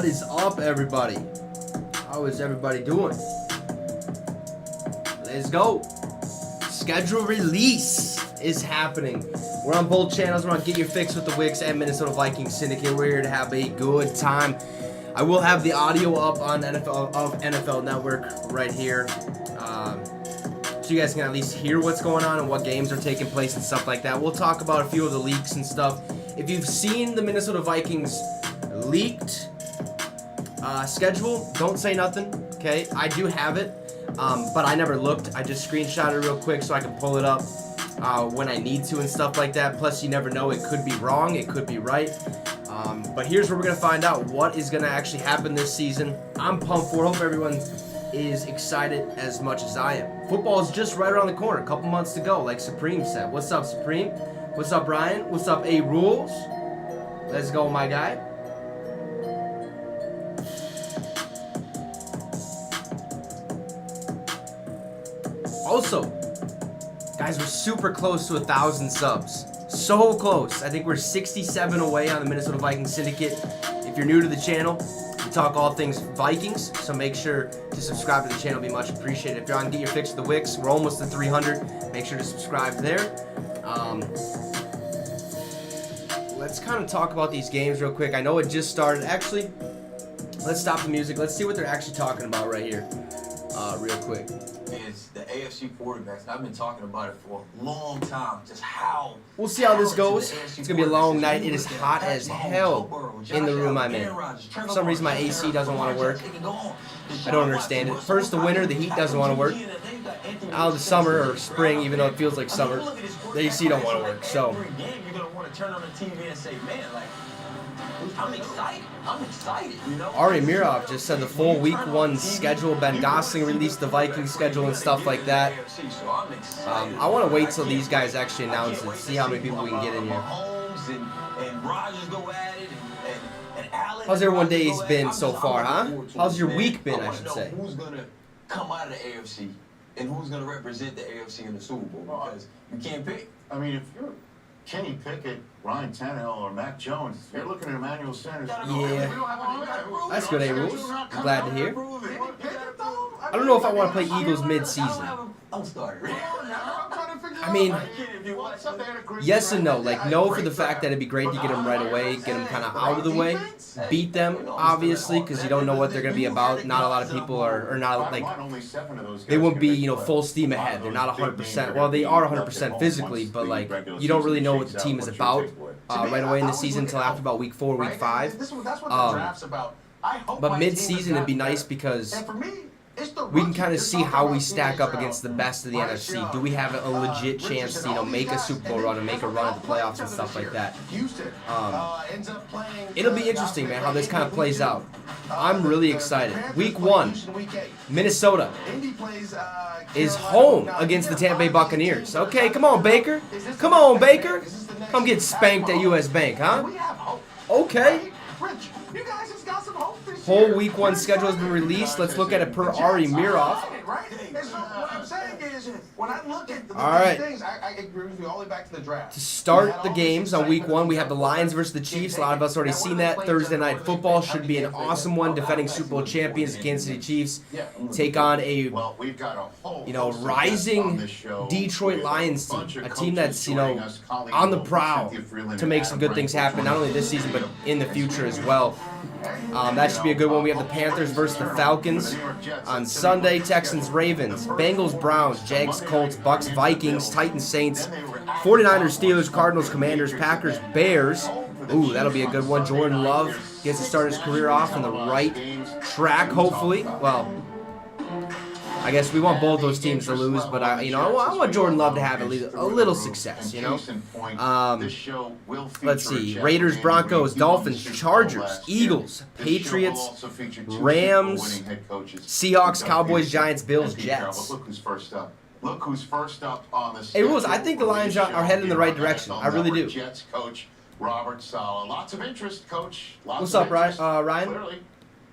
What is up, everybody? How is everybody doing? Let's go. Schedule release is happening. We're on both channels. We're on Get Your Fix with the Wicks and Minnesota Vikings Syndicate. We're here to have a good time. I will have the audio up on NFL Network right here, so you guys can at least hear what's going on and what games are taking place and stuff like that. We'll talk about a few of the leaks and stuff. If you've seen the Minnesota Vikings leaked schedule, don't say nothing, okay? I do have it, but I never looked. I just screenshot it real quick so I can pull it up when I need to and stuff like that. Plus, you never know. It could be wrong. It could be right. But here's where we're going to find out what is going to actually happen this season. I'm pumped for it. Hope everyone is excited as much as I am. Football is just right around the corner. A couple months to go, like Supreme said. What's up, Supreme? What's up, Ryan? What's up, A Rules? Let's go, my guy. Also, guys, we're super close to 1,000 subs. So close. I think we're 67 away on the Minnesota Vikings Syndicate. If you're new to the channel, we talk all things Vikings, so make sure to subscribe to the channel. It'll be much appreciated. If you're on Get Your Fix with the Wicks, we're almost at 300. Make sure to subscribe there. Let's kind of talk about these games real quick. I know it just started. Actually, let's stop the music. Let's see what they're actually talking about right here, real quick. Is the AFC quarterbacks, and I've been talking about it for a long time, just how... We'll see how this goes. It's going to be a long night. It is hot as hell in the room I'm in. For some reason, my AC doesn't want to work. I don't understand it. First, the winter, the heat doesn't want to work. Now, the summer or spring, even though it feels like summer, the AC don't want to work. So, you're going to want to turn on the TV and say, man, like, I'm excited, you know? Ari Mirov just said the full Week 1 schedule. Ben Gosling released the Vikings schedule and stuff like that. I want to wait till these guys actually announce it, see how many people we can get in here. How's everyone's days been so far, huh? How's your week been, I should say? Who's going to come out of the AFC and who's going to represent the AFC in the Super Bowl? Because you can't pick. I mean, if you're Kenny Pickett, Ryan Tannehill, or Mac Jones, you're looking at Emmanuel Sanders. Yeah, that's good, A-Rules. I'm glad to hear. I don't know if I want to play Eagles mid-season. I mean, yes and no. Like, no for the fact that it'd be great to get them right away, get them kind of out of the way, beat them, obviously, because you don't know what they're going to be about. Not a lot of people are not, like, they won't be, you know, full steam ahead. They're not 100%. Well, they are 100% physically, but, like, you don't really know what the team is about right away in the season until after about week 4, week 5. But mid-season, it'd be nice because we can kind of see how we stack up against the best of the NFC. Do we have a legit chance to, you know, make a Super Bowl run and make a run at the playoffs and stuff like that? It'll be interesting, man, how this kind of plays out. I'm really excited. Week 1, Minnesota is home against the Tampa Bay Buccaneers. Okay, come on, Baker. Come on, Baker. Come get spanked at US Bank, huh? Okay. Whole Week 1 schedule has been released. Let's look at it per Ari Mirov. All right. To start the games on Week 1, we have the Lions versus the Chiefs. A lot of us already seen that. Thursday Night Football should be an awesome one. Defending Super Bowl champions, the Kansas City Chiefs, take on a, you know, rising Detroit Lions team. A team that's, you know, on the prowl to make some good things happen, not only this season, but in the future as well. That should be a good one. We have the Panthers versus the Falcons on Sunday. Texans, Ravens, Bengals, Browns, Jags, Colts, Bucks, Vikings, Titans, Saints, 49ers, Steelers, Cardinals, Commanders, Packers, Bears. Ooh, that'll be a good one. Jordan Love gets to start his career off on the right track, hopefully. Well, I guess we want both those teams to lose, but I want Jordan Love to have at least a little success, you know. Let's see: Raiders, Broncos, Dolphins, Chargers, Eagles, Patriots, Rams, Seahawks, Cowboys, Giants, Bills, Jets. Look who's first up on the Hey, Rules, I think the Lions are heading in the right direction. I really do. Jets coach Robert Saleh. Lots of interest, coach. What's up, Ryan?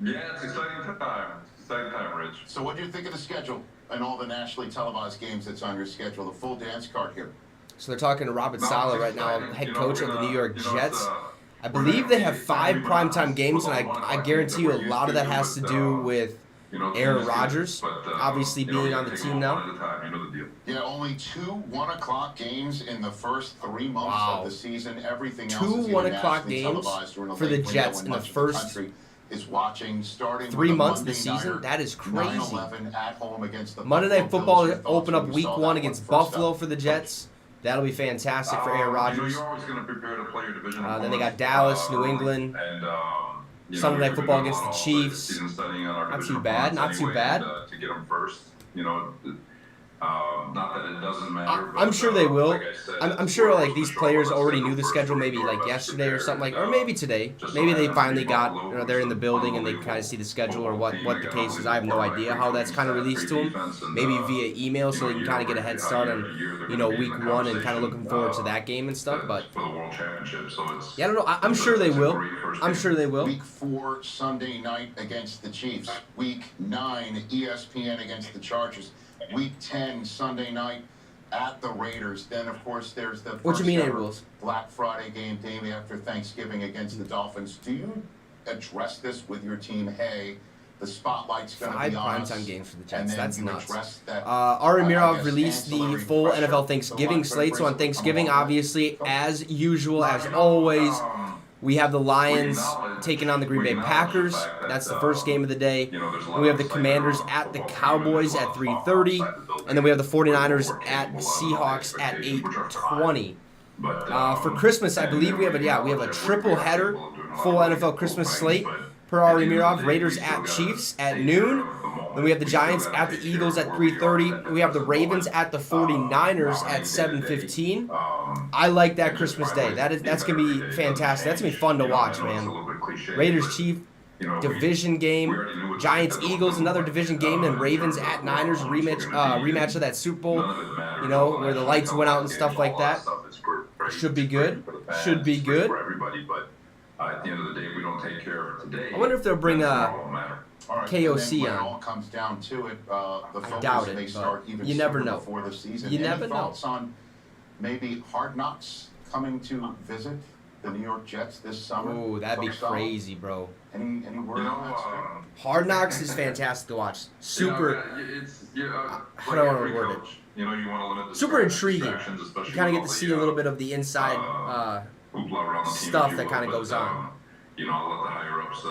Yeah, it's exciting time. Exciting time, Rich. So what do you think of the schedule and all the nationally televised games that's on your schedule? The full dance card here. So they're talking to Robert Saleh right now, head coach of the New York Jets. I believe they have 5 primetime games, and I guarantee you a lot of that has to do with Aaron Rodgers, obviously being on the team now. Yeah, only 2 1 o'clock games in the first 3 months of the season. Everything else is 2 1 o'clock games for the Jets in the first is watching starting 3 months of the season. That is crazy. Monday Night Football will open up Week 1 against Buffalo for the Jets. That'll be fantastic for Aaron Rodgers. You're always going to prepare to play your division. Then they got Dallas, New England. Sunday Night Football against the Chiefs. Not too bad. Not too bad. To get them first, not that it doesn't matter. I'm sure they will. Like I said, I'm sure like these players already knew the schedule maybe like yesterday or something like, or maybe today. Maybe they finally got, they're in the building and they kind of see the schedule or what the case is. I have no idea how that's kind of released to them. Maybe via email so they can kind of get a head start on, Week 1 and kind of looking forward to that game and stuff. But for the World Championship, so it's yeah, I don't know. I'm sure they will. I'm sure they will. Week 4 Sunday night against the Chiefs. Week 9 ESPN against the Chargers. Week 10 Sunday night at the Raiders. Then of course there's the What you mean, rules? Black Friday game day after Thanksgiving against the Dolphins. Do you address this with your team? Hey, the spotlight's going to be on us. 5 primetime games for the Jets. That's nuts. That, Ari Mirov released the full NFL Thanksgiving slate. So on Thanksgiving, obviously, as usual, as always, we have the Lions taking on the Green Bay Packers. That's the first game of the day. And we have the Commanders at the Cowboys at 3:30. And then we have the 49ers at the Seahawks at 8:20. For Christmas, I believe we have a triple header, full NFL Christmas slate per Ari Mirov. Raiders at Chiefs at noon. Then we have the Giants at the Eagles at 3:30. We have the Ravens at the 49ers at 7:15. I like that Christmas day. That's gonna be fantastic. That's gonna be fun to watch, man. Raiders Chiefs division game. Giants Eagles another division game, and Ravens at Niners rematch of that Super Bowl. Where the lights went out and stuff like that. Should be good. Should be good. At the end of the day, we don't take care of it today. I wonder if they'll bring KOC when on. it all comes down to it, the I doubt it, may start even you never sooner know. before the season. You Any never know. thoughts on maybe Hard Knocks coming to visit the New York Jets this summer? Ooh, that'd be Coach Sal? crazy, bro. Any word on that? Sir? Hard Knocks is fantastic to watch. Super. How do I want to word it? You want to limit the Super intriguing. distractions, You kind of get to see a little bit of the inside stuff that kind of goes on. I'll let the higher ups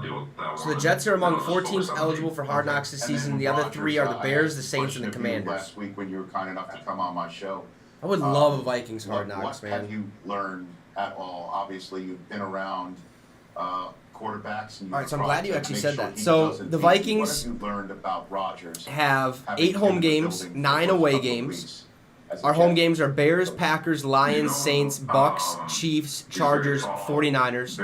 deal with that. So the Jets are among 4 teams eligible for Hard Knocks this season. The other 3 are the Bears, the Saints, and the Commanders. Last week when you were kind enough to come on my show, I would love a Vikings Hard Knocks, what man. have you learned at all? Obviously, you've been around quarterbacks. And All right, so I'm glad you actually said that. He So doesn't the beat you. What Vikings have you learned about Rodgers? have having 8 home been in the games, building for 9 a away couple of games. weeks as a Our home Jet? games are Bears, Packers, Lions, Saints, Bucks, Chiefs, Chargers, 49ers.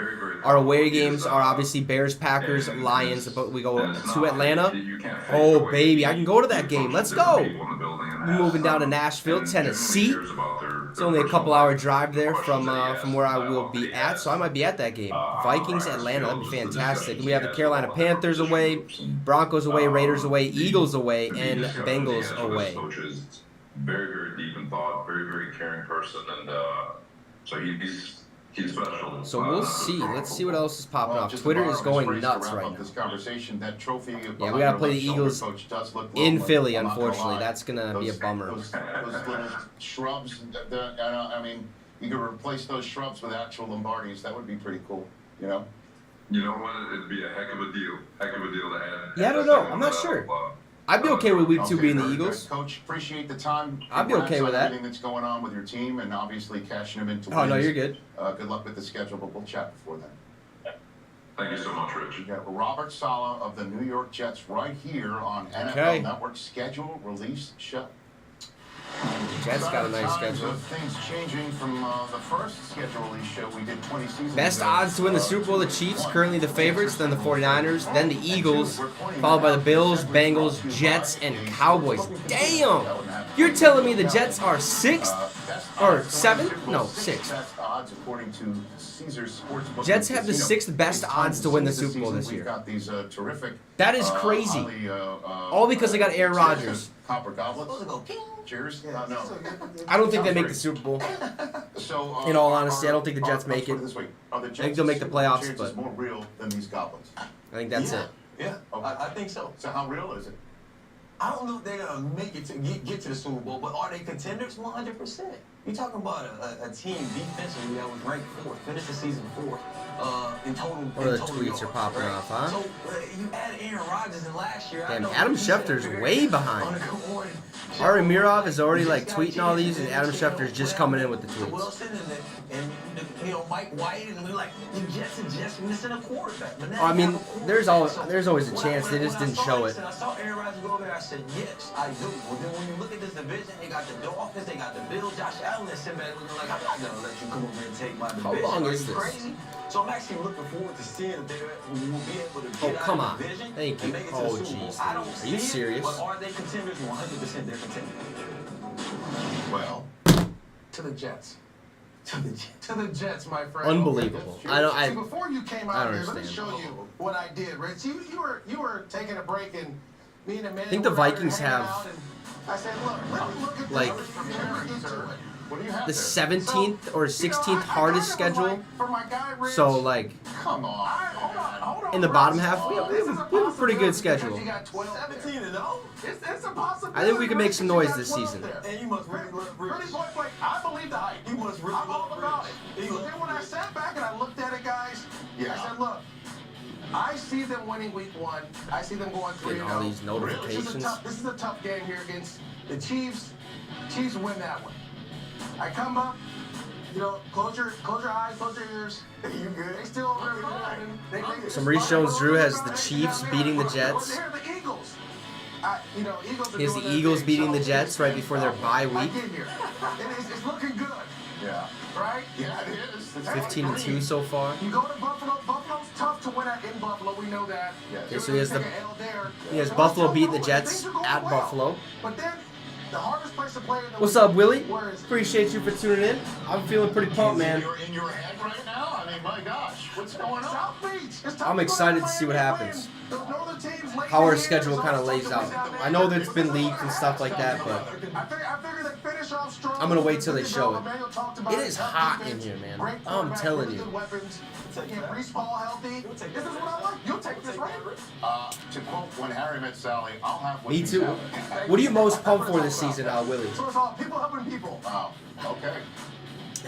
Our away games are obviously Bears, Packers, Lions, but we go to Atlanta. Oh, baby, I can go to that game. Let's go. We're moving down to Nashville, Tennessee. It's only a couple-hour drive there from where I will be at, so I might be at that game. Vikings, Atlanta, that'd be fantastic. And we have the Carolina Panthers away, Broncos away, Raiders away, Eagles away, and Bengals away. Very, very deep in thought, very, very caring person, and so he's special. So we'll see. Let's see what else is popping Well, off. just Twitter to is borrow going his phrase nuts to wrap right up now. This conversation, that trophy Yeah, behind we gotta your play the left shoulder, Eagles Coach, does look in lovely. Philly, I'm not gonna unfortunately. lie. That's gonna be a bummer. Those little shrubs, I mean, you could replace those shrubs with actual Lombardis. That would be pretty cool, You know what? It'd be a heck of a deal. Heck of a deal to add. Yeah, I don't know. I'm not sure. I'd be okay with week 2 being the very good. Eagles. Coach, appreciate the time. I'd be okay Congrats with on that. Everything that's going on with your team, and obviously cashing them into Oh, no, wins. you're good. Good luck with the schedule, but we'll chat before then. Thank you so much, Rich. We got Robert Saleh of the New York Jets right here on Okay. NFL Network schedule release show. Jets got a nice Signs schedule. of things changing from the first schedule release show we did 20 seasons Best ago. odds to win the Super Bowl, the Chiefs, currently the favorites, then the 49ers, then the Eagles, followed by the Bills, Bengals, Jets, and Cowboys. Damn! You're telling me the Jets are 6th or 7th? No, 6th. Best odds according to Caesars Sportsbook. Jets have the 6th best odds to win the Super Bowl this We've year. got these terrific. That is crazy. All because they got Aaron Rodgers. Copper goblets. Cheers. No. I don't think they make the Super Bowl. So, In all honesty, I don't think the Jets make it. I think they'll make the playoffs, but more real than these goblets. I think that's it. Yeah, I think so. So how real is it? I don't know if they're gonna make it to get to the Super Bowl, but are they contenders? 100%. You're talking about a team defensively that was ranked 4th, finished the season 4th in total. What are the tweets are popping off, huh? So you added Aaron Rodgers in last year. Damn, Adam Schefter's way behind. Ari Mirov is already like tweeting all these, and Adam Schefter's just coming in with the tweets. Wilson and Mike White, and we're like, the Jets are just missing a quarterback. Oh, I mean, there's always a chance. They just didn't show it. I saw Aaron Rodgers go over there. I said, yes, I do. Well, then when you look at this division, they got the Dolphins, they got the Bills. Josh Allen is sitting back looking like, I'm not gonna let you come over and take my division. How long Are is you this? crazy? So I'm actually looking forward to seeing if they will be able to Oh, get come out on. of the division Thank you. and make it to Oh, the Super Bowl. jeez. I don't Are you see it, serious? But are they contenders? 100% they're contenders. Well, To the Jets. To the Jets, my friend. Unbelievable. See, before you came I out don't here, let me understand. show you what I did, Rich. You were taking a break, and me and Amanda. I think the were out here Vikings hanging have, out, and I said, look, let me look at like, this before we get to it. what do you have the there? 17th or 16th hardest schedule. For my guy, Rich, So like Come on. hold on, in the Rich. bottom half, we This is have a pretty good schedule. You got 12 17 and 0? It's a possibility. I think we can make Rich, some you noise got this 12 season. there. And you must really love Rich. Pretty point blank, I believe the hype. You must really I'm all love about Rich. it. So then when I sat back and I looked at it, guys, Yeah. I said, look, I see them winning week 1. I see them going 3-0. Getting all these notifications. This is a tough game here against the Chiefs. Chiefs win that one. I come up, close your eyes, close your ears. You good? They still over there. So Maurice Jones-Drew has the Chiefs beating the Jets. Here are the Eagles. Eagles are He has doing the their Eagles thing. beating So the Jets right before their bye I week. get here. It's looking good, Yeah. right? Yeah, it is. It's 15-2 so far. You go to Buffalo. Buffalo's tough to win in Buffalo. We know that. Yes. Okay, so he has Take the an L there. he has So Buffalo it's beating the tough Jets things are going at well. Buffalo. But then the hardest place to play in the What's league, up, Willie? where is it? Appreciate you for tuning in. I'm feeling pretty pumped, man. You're in your head right now? I mean, my gosh, what's going on? South Beach. It's tough I'm to go excited down to see what Miami and happens. win. Those northern teams late How in our the schedule year, kind of there's lays always out. something I know that it's been leaked and stuff like that, but I figure they finish off strong. I'm gonna wait till they show it. Emmanuel talked about It is tough hot in defense, here, man. great I'm quarterback, telling really you. good weapons. Brees Paul healthy. This is what I like. You'll take this, right? To quote when Harry met Sally, I'll have what Me you too. have. What are you most pumped for this season, Willie? So it's all people helping people. Wow. Okay.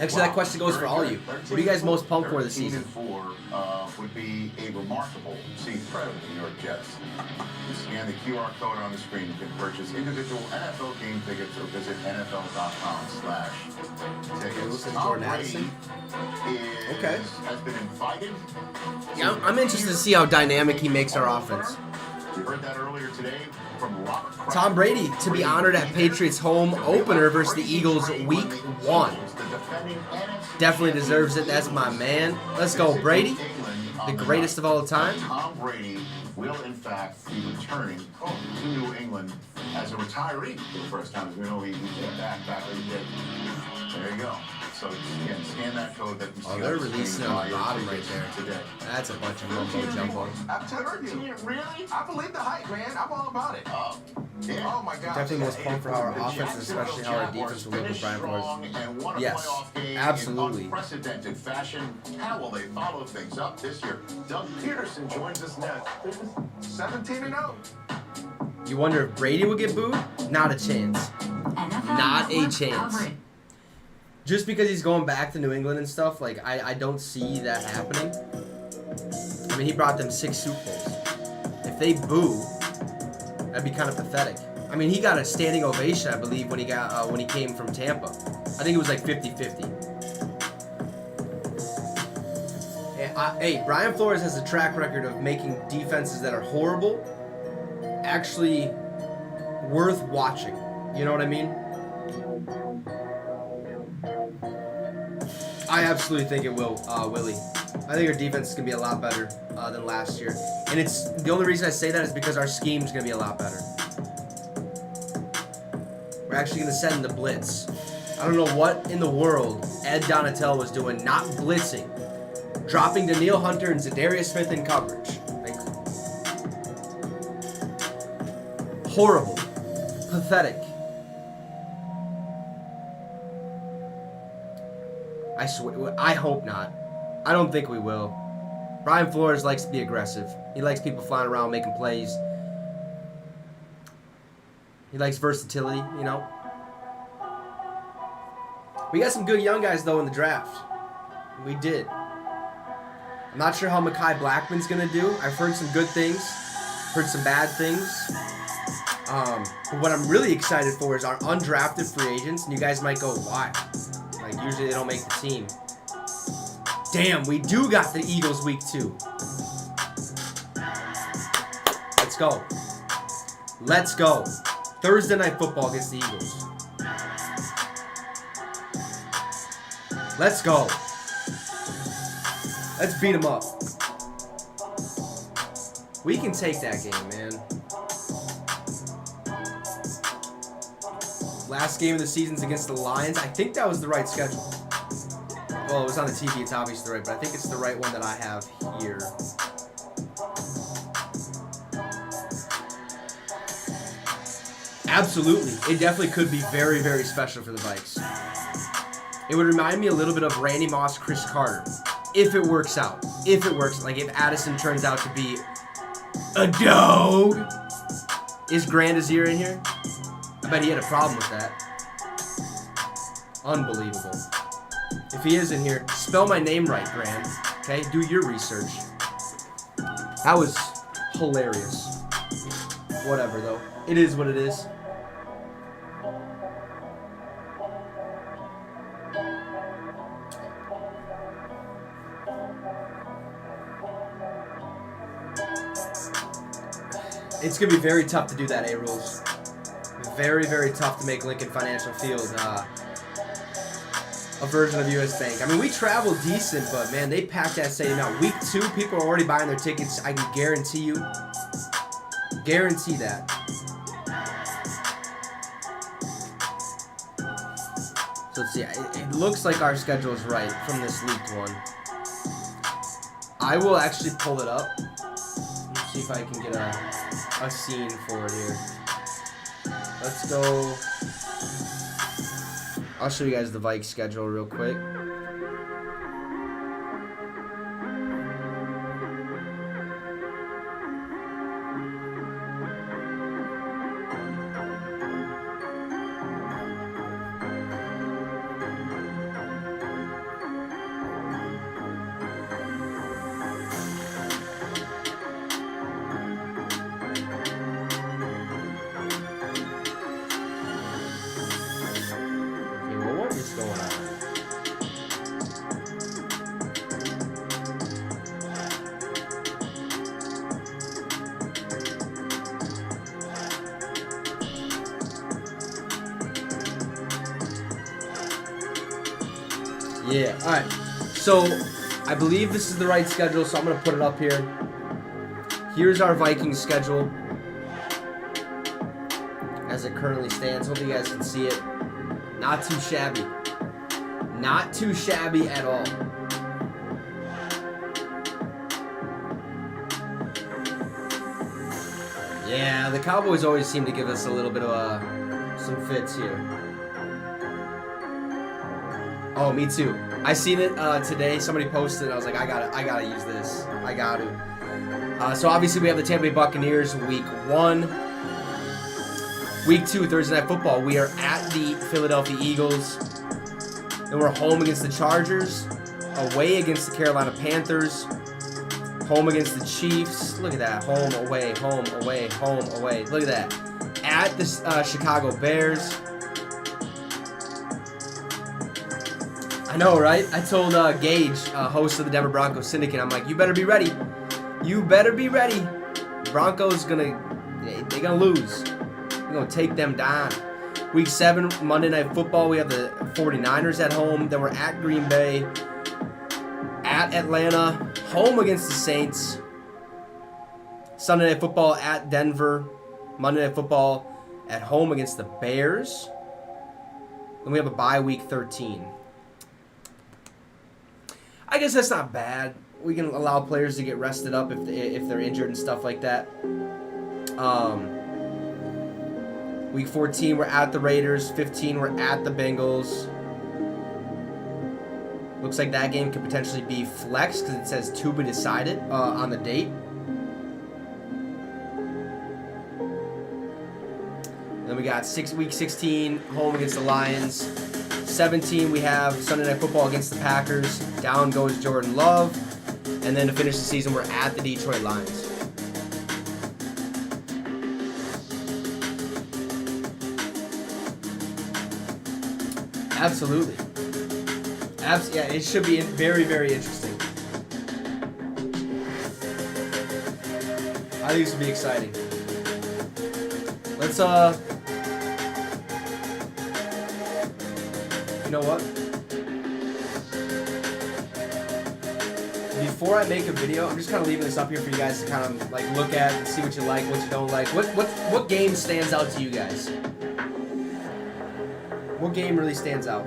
Actually, that question goes for all of you. What are you guys most pumped for this 13 season? and 4 would be a remarkable season for the New York Jets. You scan the QR code on the screen. You can purchase individual NFL game tickets or visit NFL.com/tickets. listen to Tom Jordan Brady Addison. has been invited. Yeah, I'm interested to see how dynamic he makes our offense. We heard that earlier today from Robert Kraft. Tom Brady to be honored at Patriots home opener versus the Eagles week 1. Definitely deserves it. That's my man. Let's go, Brady. The greatest of all time. Tom Brady will, in fact, be returning to New England as a retiree for the first time. As we know, he came back in the day. There you go. So, again, scan that code that you see. Oh, they're on the releasing screen it on and the buy your bottom right tickets there. today. That's a bunch of mumbo jumbo. I'm telling you. Really? I believe the hype, man. I'm all about it. Yeah. Oh my God. Definitely most pumped for how our offense, and especially how our defense will look with Brian Flores. Yes, absolutely. In unprecedented fashion. How will they follow things up this year? Doug Peterson joins us next. 17-0. You wonder if Brady will get booed? Not a chance. Not a chance. Just because he's going back to New England and stuff, like, I don't see that happening. I mean, he brought them 6 Super Bowls. If they boo, that'd be kind of pathetic. I mean, he got a standing ovation, I believe, when he came from Tampa. I think it was like 50-50. Hey, Brian Flores has a track record of making defenses that are horrible actually worth watching. You know what I mean? I absolutely think it will, Willie. I think our defense is going to be a lot better than last year. And it's the only reason I say that is because our scheme is going to be a lot better. We're actually going to send the blitz. I don't know what in the world Ed Donatello was doing, not blitzing. Dropping Danielle Hunter and Zadarius Smith in coverage. Like, horrible. Pathetic. I swear, I hope not. I don't think we will. Brian Flores likes to be aggressive. He likes people flying around making plays. He likes versatility, you know. We got some good young guys, though, in the draft. We did. I'm not sure how Mekhi Blackman's going to do. I've heard some good things. Heard some bad things. But what I'm really excited for is our undrafted free agents. And you guys might go, why? Like, usually they don't make the team. Damn, we do got the Eagles week 2. Let's go. Let's go. Thursday night football against the Eagles. Let's go. Let's beat them up. We can take that game, man. Last game of the season's against the Lions. I think that was the right schedule. Well, it was on the TV. It's obviously the right, but I think it's the right one that I have here. Absolutely. It definitely could be very, very special for the Vikes. It would remind me a little bit of Randy Moss, Chris Carter. If it works out. If it works. Like if Addison turns out to be a dog. Is Grandizier in here? I bet he had a problem with that. Unbelievable. If he is in here, spell my name right, Grand. Okay? Do your research. That was hilarious. Whatever, though. It is what it is. It's going to be very tough to do that, A-Rules. Very, very tough to make Lincoln Financial Field a version of US Bank. I mean, we traveled decent, but, man, they packed that stadium out. Week 2, people are already buying their tickets. I can guarantee you. Guarantee that. So, let's see. It looks like our schedule is right from this leaked one. I will actually pull it up. Let's see if I can get a scene for it here. Let's go. I'll show you guys the Vikes schedule real quick. Yeah, alright. So, I believe this is the right schedule, so I'm going to put it up here. Here's our Vikings schedule as it currently stands. Hopefully you guys can see it. Not too shabby. Not too shabby at all. Yeah, the Cowboys always seem to give us a little bit of some fits here. Oh, me too. I seen it today. Somebody posted. I was like, I gotta use this. I got to. So obviously we have the Tampa Bay Buccaneers week 1. Week 2, Thursday Night Football. We are at the Philadelphia Eagles. Then we're home against the Chargers. Away against the Carolina Panthers. Home against the Chiefs. Look at that. Home, away, home, away, home, away. Look at that. At the Chicago Bears. I know, right? I told Gage, host of the Denver Broncos Syndicate, I'm like, you better be ready. You better be ready. Broncos they're gonna lose. We're gonna take them down. Week 7, Monday Night Football, we have the 49ers at home. Then we're at Green Bay, at Atlanta, home against the Saints. Sunday Night Football at Denver. Monday Night Football at home against the Bears. Then we have a bye week 13. I guess that's not bad. We can allow players to get rested up if they're injured and stuff like that. Week 14, we're at the Raiders. 15, we're at the Bengals. Looks like that game could potentially be flexed because it says to be decided on the date. Then we got week 16, home against the Lions. 17, we have Sunday Night Football against the Packers. Down goes Jordan Love. And then to finish the season, we're at the Detroit Lions. Absolutely. Yeah, it should be very, very interesting. I think this will be exciting. Let's, you know what? Before I make a video, I'm just kind of leaving this up here for you guys to kind of like look at and see what you like, what you don't like. What game stands out to you guys? What game really stands out?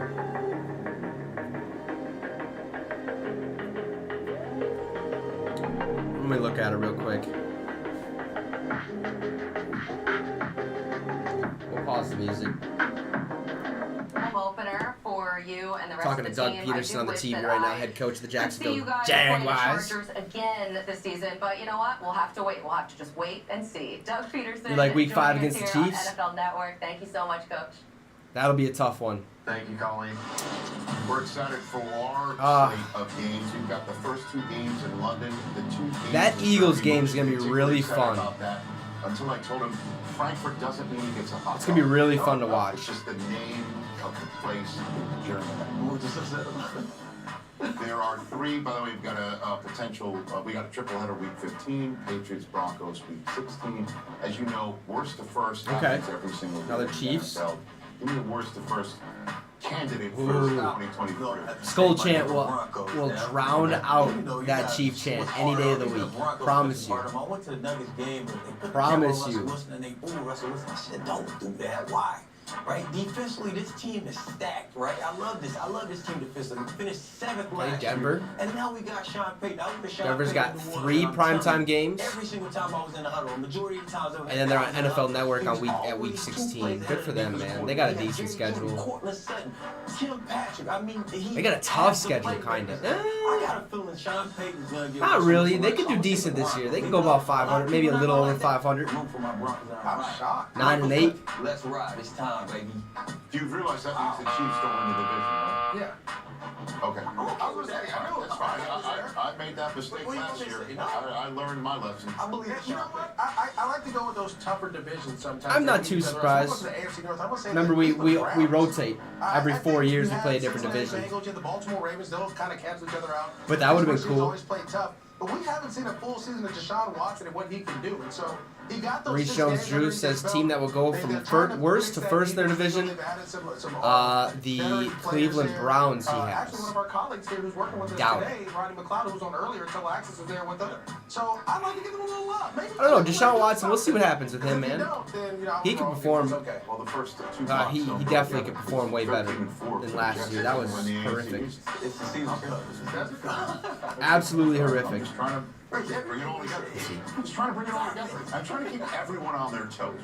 Let me look at it real quick. We'll pause the music. Home opener for you and the rest Talking of to the Doug team. Peterson on the TV right now, head coach of the Jacksonville See you guys Jaguars. play the Chargers again this season, but you know what? We'll have to wait. We'll have to just wait and see. Doug Peterson. You like Week 5 joining us against the here Chiefs? on NFL Network. Thank you so much, Coach. That'll be a tough one. Thank you, Colleen. We're excited for our slate of games. We've got the first 2 games in London. The 2 games That Eagles game is going to be really fun. Until I told him Frankfurt doesn't mean he gets a hot It's going to be really fun to watch. It's just the name of the place in Germany. There are 3, by the way, we've got a potential, we got a triple header week 15, Patriots, Broncos week 16. As you know, worst to first happens every single day. Another Chiefs. Give me the worst to first candidate for 2023. SKOL chant will drown out that Chief chant any day of the week. Promise you. I went to the Nuggets game. Promise you. And they booed Russell Wilson. I said, don't do that. Why? Right? Defensively, this team is stacked, right? I love this team defensively. We finished 7th last Denver. year. And now we got Sean Payton. Denver's got 3 primetime games. Every single time I was in the huddle, majority of the times. And then they're on NFL Network on week 16. Good for them, man. They got a decent schedule. They got a tough schedule, kind of. I got a feeling Sean Payton's gonna get. Not really. They could do decent this year. They can go about 500, maybe a little over 500. I'm shocked. 9-8. Let's ride. It's time, baby. Do you realize that means the Chiefs don't win the division, right? Yeah. Okay. I was there. That's fine. I made that mistake last year. I learned my lesson. I believe you know what? I like to go with those tougher divisions sometimes. I'm not too surprised. Remember, we rotate. Every 4 years we play a different division. The Baltimore Ravens, those kind of cancel each other out. But that would have been cool. Always played tough. But we haven't seen a full season of Deshaun Watson and what he can do. And so he got those. Reese Jones-Drew says team that will go from worst to first in their division. The Cleveland Browns he Actually, one has. of our colleagues here who's working with us Doubt today, Rodney McLeod, who was on earlier until Axis was there with us. So I'd like to give him a little love. Maybe I don't know, Deshaun Watson, we'll see what happens with him, man. He can can perform. Okay. Well, the first 2 He definitely could perform way better than last year. That was horrific. It's the season. Absolutely I'm horrific. just trying to bring it all together. I'm just trying to bring it all together. I'm trying to keep everyone on their toes.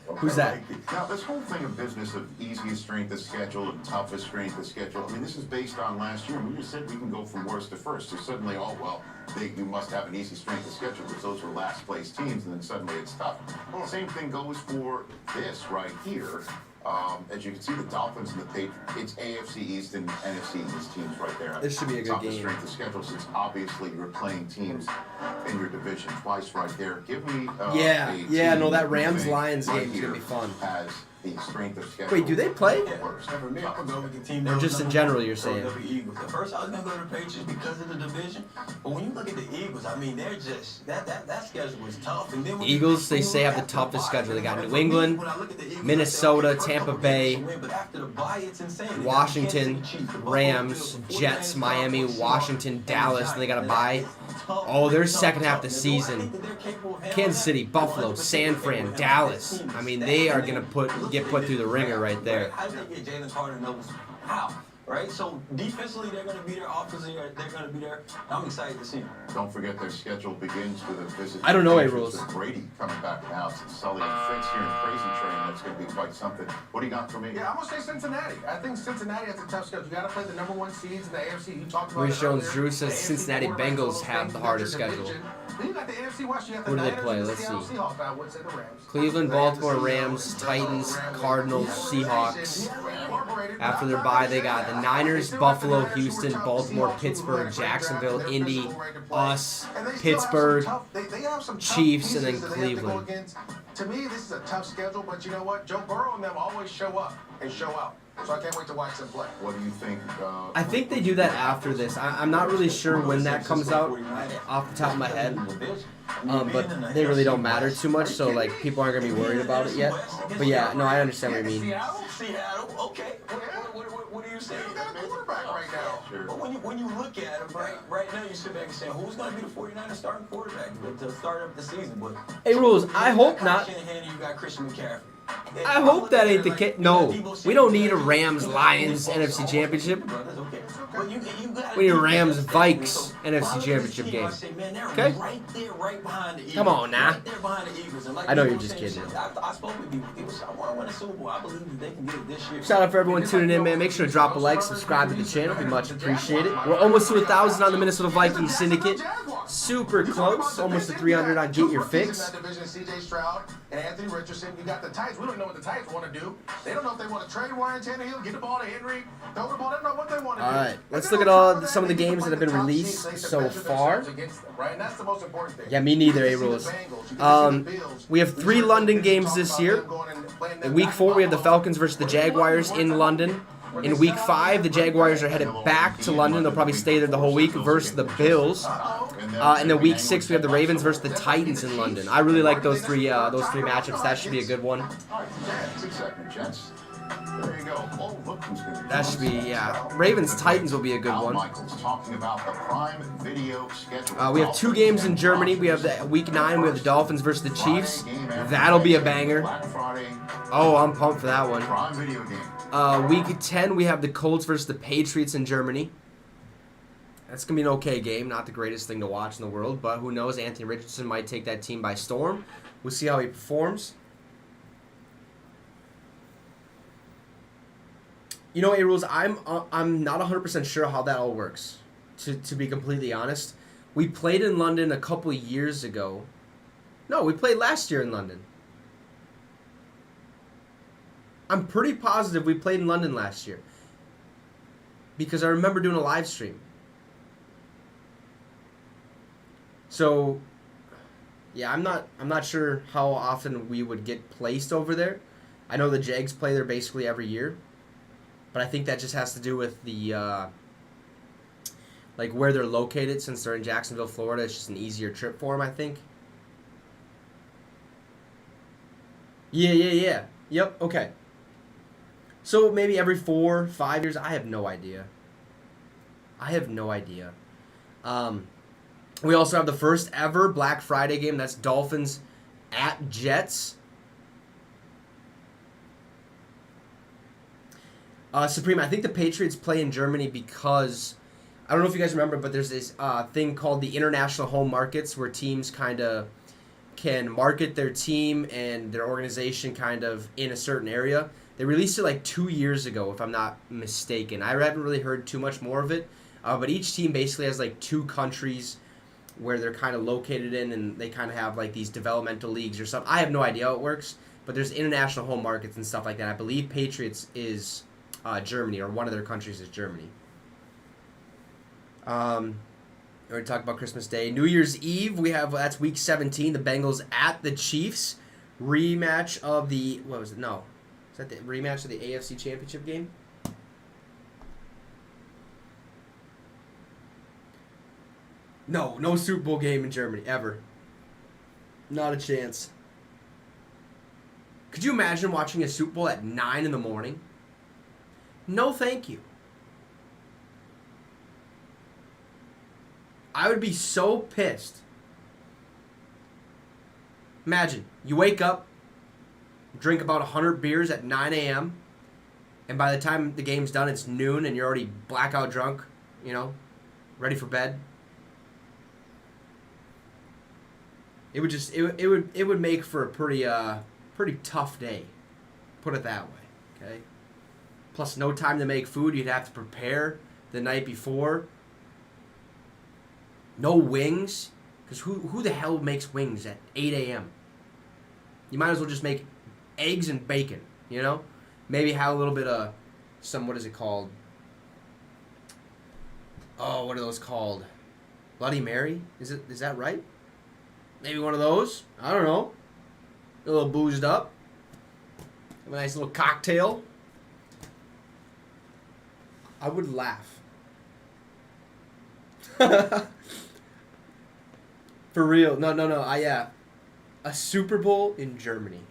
Okay? Who's that? Now, this whole thing of business of easiest strength of schedule and toughest strength of schedule, I mean, this is based on last year. We just said we can go from worst to first. So suddenly, oh, well, you must have an easy strength of schedule because those were last place teams, and then suddenly it's tough. Well, same thing goes for this right here. As you can see, the Dolphins and the Patriots, it's AFC East and NFC East teams right there. This should be a good Toughest game. strength of schedule, since obviously you're playing teams in your division twice right there. Give me no, that Rams-Lions right game is going to be fun. Has the strength of schedule. Wait, do they play? Worst. For me, I'm gonna go with the team. Or just in general, you're saying? The Eagles. At first, I was gonna go to the Patriots because of the division, but when you look at the Eagles, I mean, they're just that schedule was tough. And then Eagles, they say, have the toughest schedule. They got New England, Minnesota, Tampa Bay, Washington, Rams, Jets, Miami, Washington, Dallas, and they got a bye. Oh, their second half of the season. Kansas City, Buffalo, San Fran, Dallas. I mean, they are gonna give get put through the ringer right there. How did they get Jalen Carter numbers? How? Right? So defensively, they're going to be there. Offensively, they're going to be there. I'm excited to see them. Don't forget their schedule begins with a visit. I don't know, Patriots A-Rules. with Brady coming back now. Sully and Fitz here in Crazy Train. That's going to be quite something. What do you got for me? Yeah, I'm going to say Cincinnati. I think Cincinnati has a tough schedule. You got to play the number 1 seeds in the AFC. You talked about Maurice it earlier. Jones-Drew says The AFC Cincinnati quarterback Bengals those have things. the You got hardest your schedule. division. Then you got the AFC West. You got the Who do they Niners play? and the Let's Seattle see. Seahawks. I would say the Rams. Cleveland, Baltimore, Rams, Titans, Cardinals, Seahawks. After their bye, they got the Niners, Buffalo, Houston, Baltimore, Pittsburgh, Jacksonville, Indy, us, Pittsburgh, Chiefs, and then Cleveland. To me, this is a tough schedule, but you know what? Joe Burrow and them always show up and show out. So I can't wait to watch them play. What do you think? I think they do that after this. I'm not really sure when that comes out off the top of my head. But they really don't matter too much, so like people aren't gonna be worried about it yet. But yeah, no, I understand what you mean. Seattle, okay. What are you saying? They got a quarterback right now. But when you look at it, right now you sit back and say, who's going to be the 49ers starting quarterback to start up the season? But Hey, Rules, I hope not. Shanahan, you got Christian McCaffrey. I hope that ain't the case. No, we don't need a Rams-Lions NFC Championship. We need a Rams-Vikes NFC Championship game. Okay? Come on now. I know you're just kidding. I spoke with people. People said, I want to win a Super Bowl. I believe that they can get it this year. Shout out for everyone tuning in, man. Make sure to drop a like, subscribe to the channel. Be much appreciated. We're almost to 1,000 on the Minnesota Vikings Syndicate. Super close. Almost to 300 on Get Your Fix. CJ Stroud and Anthony Richardson. You got the Titans. We don't know what the Titans want to do. They don't know if they want to trade Ryan Tannehill, get the ball to Henry, throw the ball. They don't know what they want to do. All right, let's look at some of the games that have been released so far. Yeah, me neither, A-Rules. We have 3 London games this year. In Week 4, we have the Falcons versus the Jaguars in London. In Week 5, the Jaguars are headed back to London. They'll probably stay there the whole week versus the Bills. And then Week 6, we have the Ravens versus the Titans in London. I really like those three matchups. That should be a good one. There you go. Oh, look who's going to be That should be, yeah. Ravens-Titans will be a good one. Talking about the Prime Video schedule. We have 2 games in Germany. We have the Week 9, we have the Dolphins versus the Chiefs. That'll be a banger. Oh, I'm pumped for that one. Prime Video game. Week 10, we have the Colts versus the Patriots in Germany. That's going to be an okay game. Not the greatest thing to watch in the world, but who knows? Anthony Richardson might take that team by storm. We'll see how he performs. You know, A-Rules, I'm not 100% sure how that all works, to be completely honest. We played in London a couple years ago. No, we played last year in London. I'm pretty positive we played in London last year, because I remember doing a live stream. So, yeah, I'm not sure how often we would get placed over there. I know the Jags play there basically every year. But I think that just has to do with the, like, where they're located. Since they're in Jacksonville, Florida, it's just an easier trip for them, I think. Yeah. Yep, okay. So maybe every 4 or 5 years. I have no idea. We also have the first ever Black Friday game. That's Dolphins at Jets. Supreme, I think the Patriots play in Germany because, I don't know if you guys remember, but there's this thing called the international home markets where teams kind of can market their team and their organization kind of in a certain area. They released it like 2 years ago, if I'm not mistaken. I haven't really heard too much more of it, but each team basically has like 2 countries where they're kind of located in, and they kind of have like these developmental leagues or something. I have no idea how it works, but there's international home markets and stuff like that. I believe Patriots is Germany, or one of their countries is Germany. We already talked about Christmas Day. New Year's Eve, that's Week 17, the Bengals at the Chiefs. Rematch of the, what was it? No. Is that the rematch of the AFC Championship game? No Super Bowl game in Germany, ever. Not a chance. Could you imagine watching a Super Bowl at 9 in the morning? No, thank you. I would be so pissed. Imagine, you wake up, drink about 100 beers at 9 a.m., and by the time the game's done, it's noon, and you're already blackout drunk, you know, ready for bed. It would just it would make for a pretty tough day, put it that way. Okay. Plus, no time to make food. You'd have to prepare the night before. No wings, because who the hell makes wings at 8 a.m.? You might as well just make eggs and bacon, you know? Maybe have a little bit of what is it called? Oh, what are those called? Bloody Mary? Is that right? Maybe one of those? I don't know. A little boozed up. Have a nice little cocktail. I would laugh. For real. No. A Super Bowl in Germany.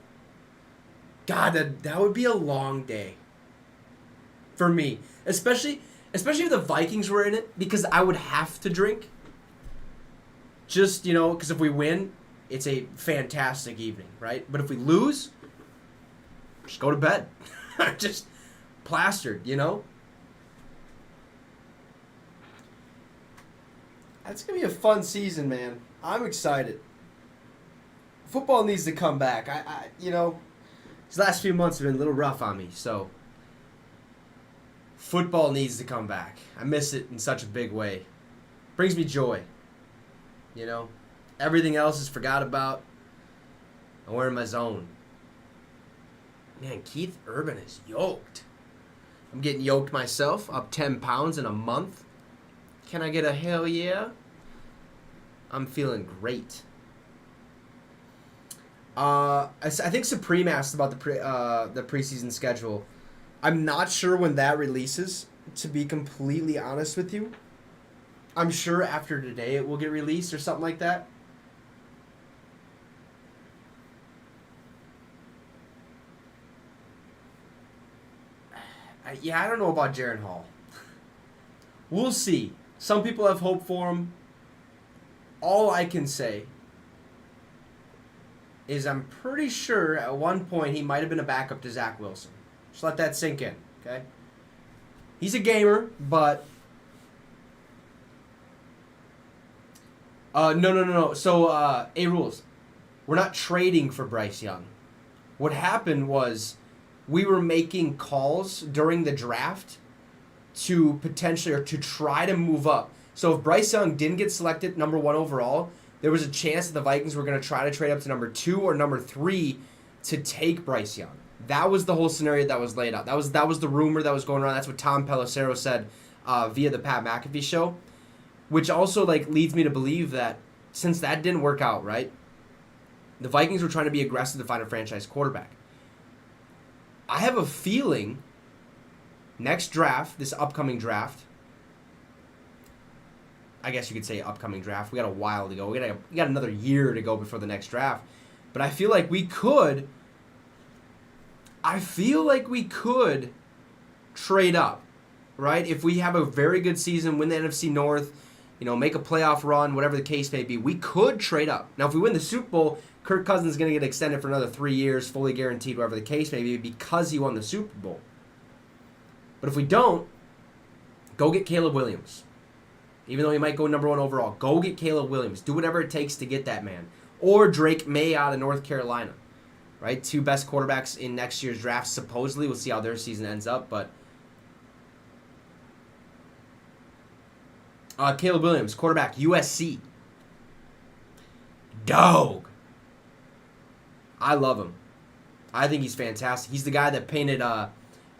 God, that would be a long day. For me. Especially if the Vikings were in it, because I would have to drink. Just, you know, because if we win, it's a fantastic evening, right? But if we lose, just go to bed. Just plastered, you know? That's going to be a fun season, man. I'm excited. Football needs to come back. I you know, these last few months have been a little rough on me, so football needs to come back. I miss it in such a big way. Brings me joy. You know, everything else is forgot about. And we're in my zone. Man, Keith Urban is yoked. I'm getting yoked myself, up 10 pounds in a month. Can I get a hell yeah? I'm feeling great. I think Supreme asked about the preseason schedule. I'm not sure when that releases, to be completely honest with you. I'm sure after today it will get released or something like that. I don't know about Jaren Hall. We'll see. Some people have hope for him. All I can say is I'm pretty sure at one point he might have been a backup to Zach Wilson. Just let that sink in, okay? He's a gamer, but... No. So, A-Rules. We're not trading for Bryce Young. What happened was we were making calls during the draft to potentially, or to try to move up. So if Bryce Young didn't get selected number 1 overall, there was a chance that the Vikings were going to try to trade up to number 2 or number 3 to take Bryce Young. That was the whole scenario that was laid out. That was the rumor that was going around. That's what Tom Pelissero said via the Pat McAfee show, which also leads me to believe that since that didn't work out, right, the Vikings were trying to be aggressive to find a franchise quarterback. I have a feeling next draft, this upcoming draft, I guess you could say upcoming draft. We got a while to go. We got another year to go before the next draft. But I feel like we could trade up, right? If we have a very good season, win the NFC North, make a playoff run, whatever the case may be, we could trade up. Now, if we win the Super Bowl, Kirk Cousins is going to get extended for another 3 years, fully guaranteed, whatever the case may be, because he won the Super Bowl. But if we don't, go get Caleb Williams. Even though he might go number 1 overall, go get Caleb Williams. Do whatever it takes to get that man. Or Drake May out of North Carolina. Right? 2 best quarterbacks in next year's draft, supposedly. We'll see how their season ends up. But Caleb Williams, quarterback, USC. Dog. I love him. I think he's fantastic. He's the guy that painted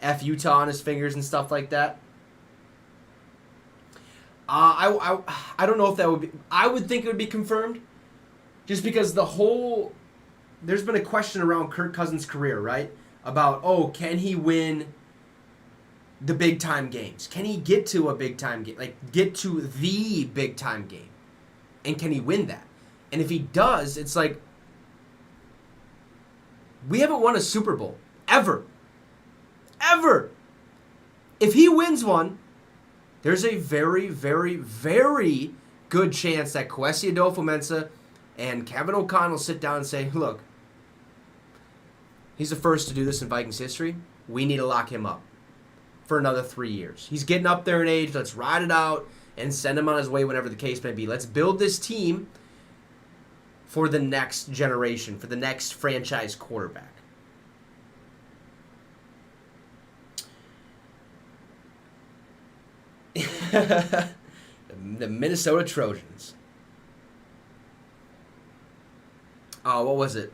F Utah on his fingers and stuff like that. I don't know if that would be... I would think it would be confirmed. Just because there's been a question around Kirk Cousins' career, right? About, can he win the big-time games? Can he get to a big-time game? Get to the big-time game? And can he win that? And if he does, it's like... We haven't won a Super Bowl. Ever. Ever. If he wins one... There's a very, very, very good chance that Kwesi Adolfo-Mensah and Kevin O'Connell sit down and say, look, He's the first to do this in Vikings history. We need to lock him up for another 3 years. He's getting up there in age. Let's ride it out and send him on his way whenever the case may be. Let's build this team for the next generation, for the next franchise quarterback. The Minnesota Trojans. Oh, what was it?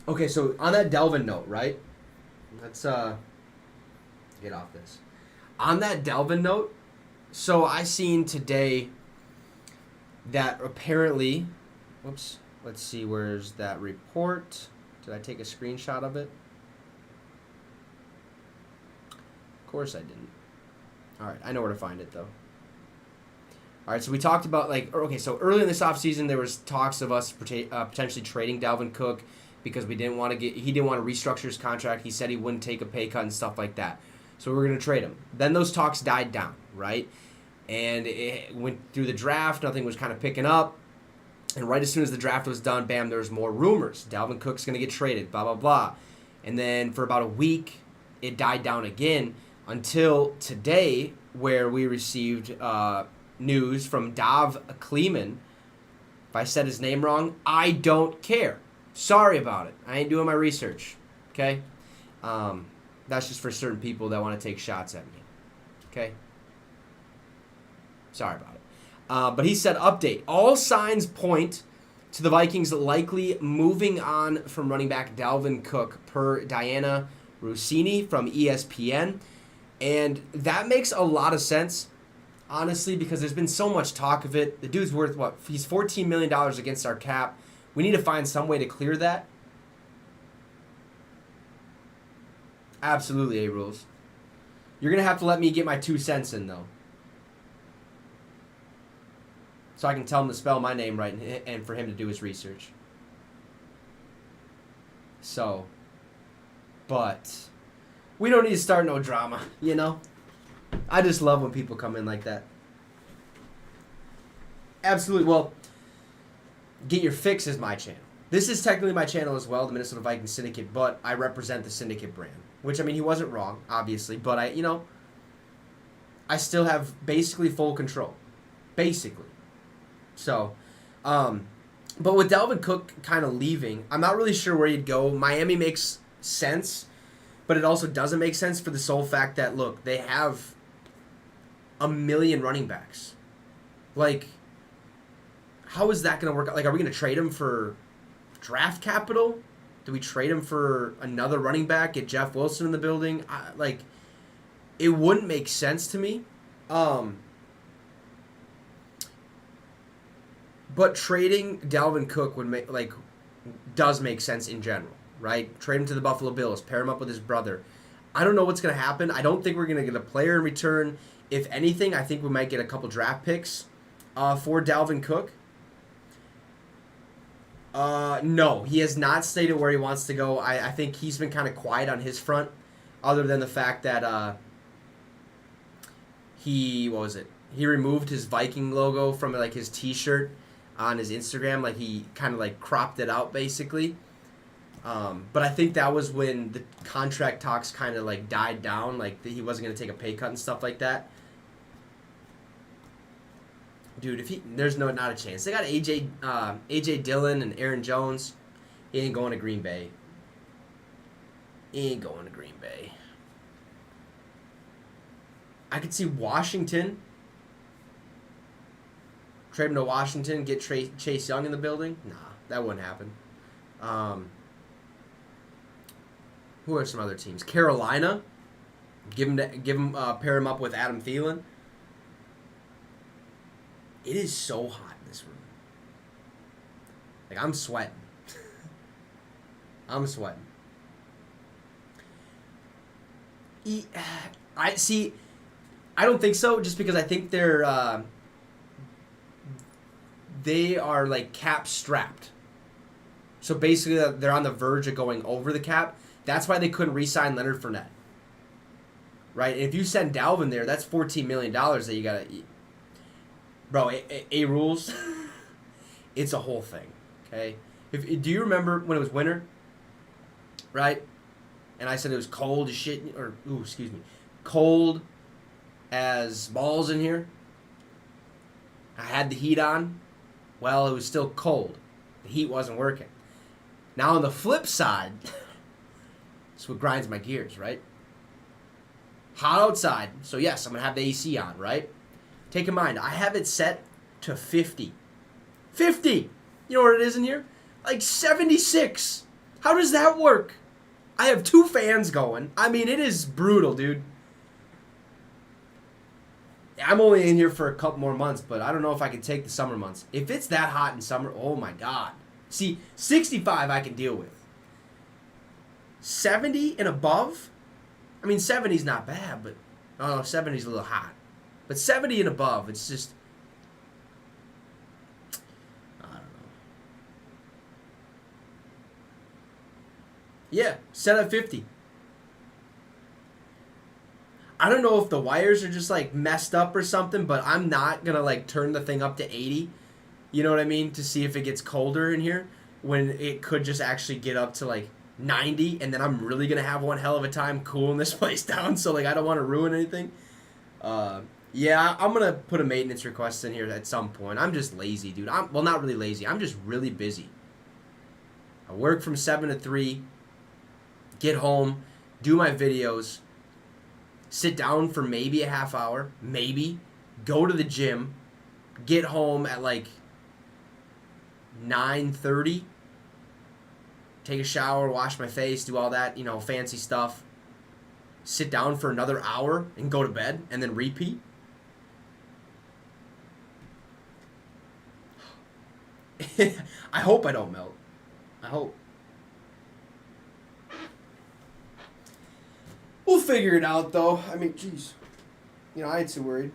Okay, so on that Delvin note, right? Let's get off this. On that Delvin note, so I seen today that apparently, whoops, let's see, where's that report? Did I take a screenshot of it? Of course I didn't. All right, I know where to find it though. All right, so we talked about okay, so early in this offseason there was talks of us potentially trading Dalvin Cook because he didn't want to restructure his contract. He said he wouldn't take a pay cut and stuff like that. So we were going to trade him. Then those talks died down, right? And it went through the draft. Nothing was kind of picking up. And right as soon as the draft was done, bam, there was more rumors. Dalvin Cook's going to get traded, blah, blah, blah. And then for about a week, it died down again until today where we received news from Dov Kleeman. If I said his name wrong, I don't care. Sorry about it. I ain't doing my research. Okay? That's just for certain people that want to take shots at me. Okay? Sorry about it. But he said, update. All signs point to the Vikings likely moving on from running back Dalvin Cook per Diana Rossini from ESPN. And that makes a lot of sense, honestly, because there's been so much talk of it. The dude's worth, what? He's $14 million against our cap. We need to find some way to clear that. Absolutely, A-Rules. You're going to have to let me get my 2 cents in, though. So I can tell him to spell my name right and for him to do his research. So, but we don't need to start no drama, you know? I just love when people come in like that. Absolutely. Well, Get Your Fix is my channel. This is technically my channel as well, the Minnesota Vikings Syndicate, but I represent the Syndicate brand. Which, I mean, he wasn't wrong, obviously, but I still have basically full control. Basically. So, but with Dalvin Cook kind of leaving, I'm not really sure where he'd go. Miami makes sense, but it also doesn't make sense for the sole fact that, look, they have a million running backs. Like, how is that going to work out? Like, are we going to trade him for draft capital? Do we trade him for another running back? Get Jeff Wilson in the building? It wouldn't make sense to me. But trading Dalvin Cook does make sense in general, right? Trade him to the Buffalo Bills, pair him up with his brother. I don't know what's going to happen. I don't think we're going to get a player in return. If anything, I think we might get a couple draft picks for Dalvin Cook. No, he has not stated where he wants to go. I think he's been kind of quiet on his front, other than the fact that he removed his Viking logo from his T-shirt on his Instagram. Like, he kind of cropped it out basically. But I think that was when the contract talks kind of died down. He wasn't going to take a pay cut and stuff like that. Dude, there's not a chance. They got AJ Dillon and Aaron Jones. He ain't going to Green Bay. I could see Washington. Trade him to Washington, get Chase Young in the building. Nah, that wouldn't happen. Who are some other teams? Carolina. Pair him up with Adam Thielen. It is so hot in this room. I'm sweating. I'm sweating. I don't think so, just because I think they are cap strapped. So basically they're on the verge of going over the cap. That's why they couldn't re-sign Leonard Fournette. Right? And if you send Dalvin there, that's $14 million that you got to... Bro, A-Rules, it's a whole thing, okay? Do you remember when it was winter, right? and I said it was cold as shit, or, ooh, excuse me, cold as balls in here. I had the heat on. Well, it was still cold. The heat wasn't working. Now on the flip side, it's what grinds my gears, right? Hot outside, so yes, I'm going to have the AC on, right? Take in mind, I have it set to 50. 50! You know what it is in here? Like 76. How does that work? I have 2 fans going. I mean, it is brutal, dude. I'm only in here for a couple more months, but I don't know if I can take the summer months. If it's that hot in summer, oh my God. See, 65 I can deal with. 70 and above? I mean, 70's not bad, but... Oh, 70's a little hot. But 70 and above, it's just... I don't know. Yeah, set at 50. I don't know if the wires are just, like, messed up or something, but I'm not going to, like, turn the thing up to 80. You know what I mean? To see if it gets colder in here, when it could just actually get up to, like, 90, and then I'm really going to have one hell of a time cooling this place down, so, like, I don't want to ruin anything. Yeah, I'm going to put a maintenance request in here at some point. I'm just lazy, dude. Well, not really lazy. I'm just really busy. I work from 7 to 3, get home, do my videos, sit down for maybe a half hour, maybe, go to the gym, get home at like 9:30, take a shower, wash my face, do all that, you know, fancy stuff, sit down for another hour and go to bed, and then repeat. I hope I don't melt. I hope. We'll figure it out, though. I mean, jeez. You know, I ain't too worried.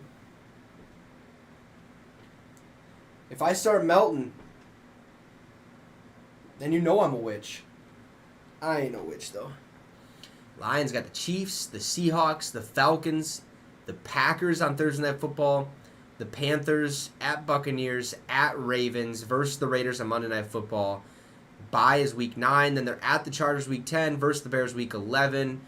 If I start melting, then you know I'm a witch. I ain't no witch, though. Lions got the Chiefs, the Seahawks, the Falcons, the Packers on Thursday Night Football, the Panthers at Buccaneers, at Ravens, versus the Raiders on Monday Night Football. Bye is Week 9. Then they're at the Chargers Week 10, versus the Bears Week 11.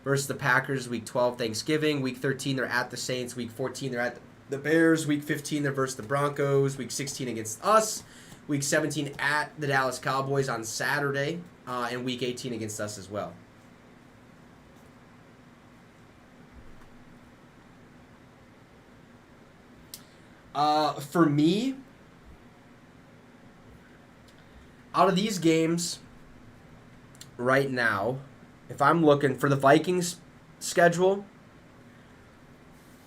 Versus the Packers, Week 12, Thanksgiving. Week 13, they're at the Saints. Week 14, they're at the Bears. Week 15, they're versus the Broncos. Week 16 against us. Week 17 at the Dallas Cowboys on Saturday. And Week 18 against us as well. For me, out of these games right now, if I'm looking for the Vikings schedule,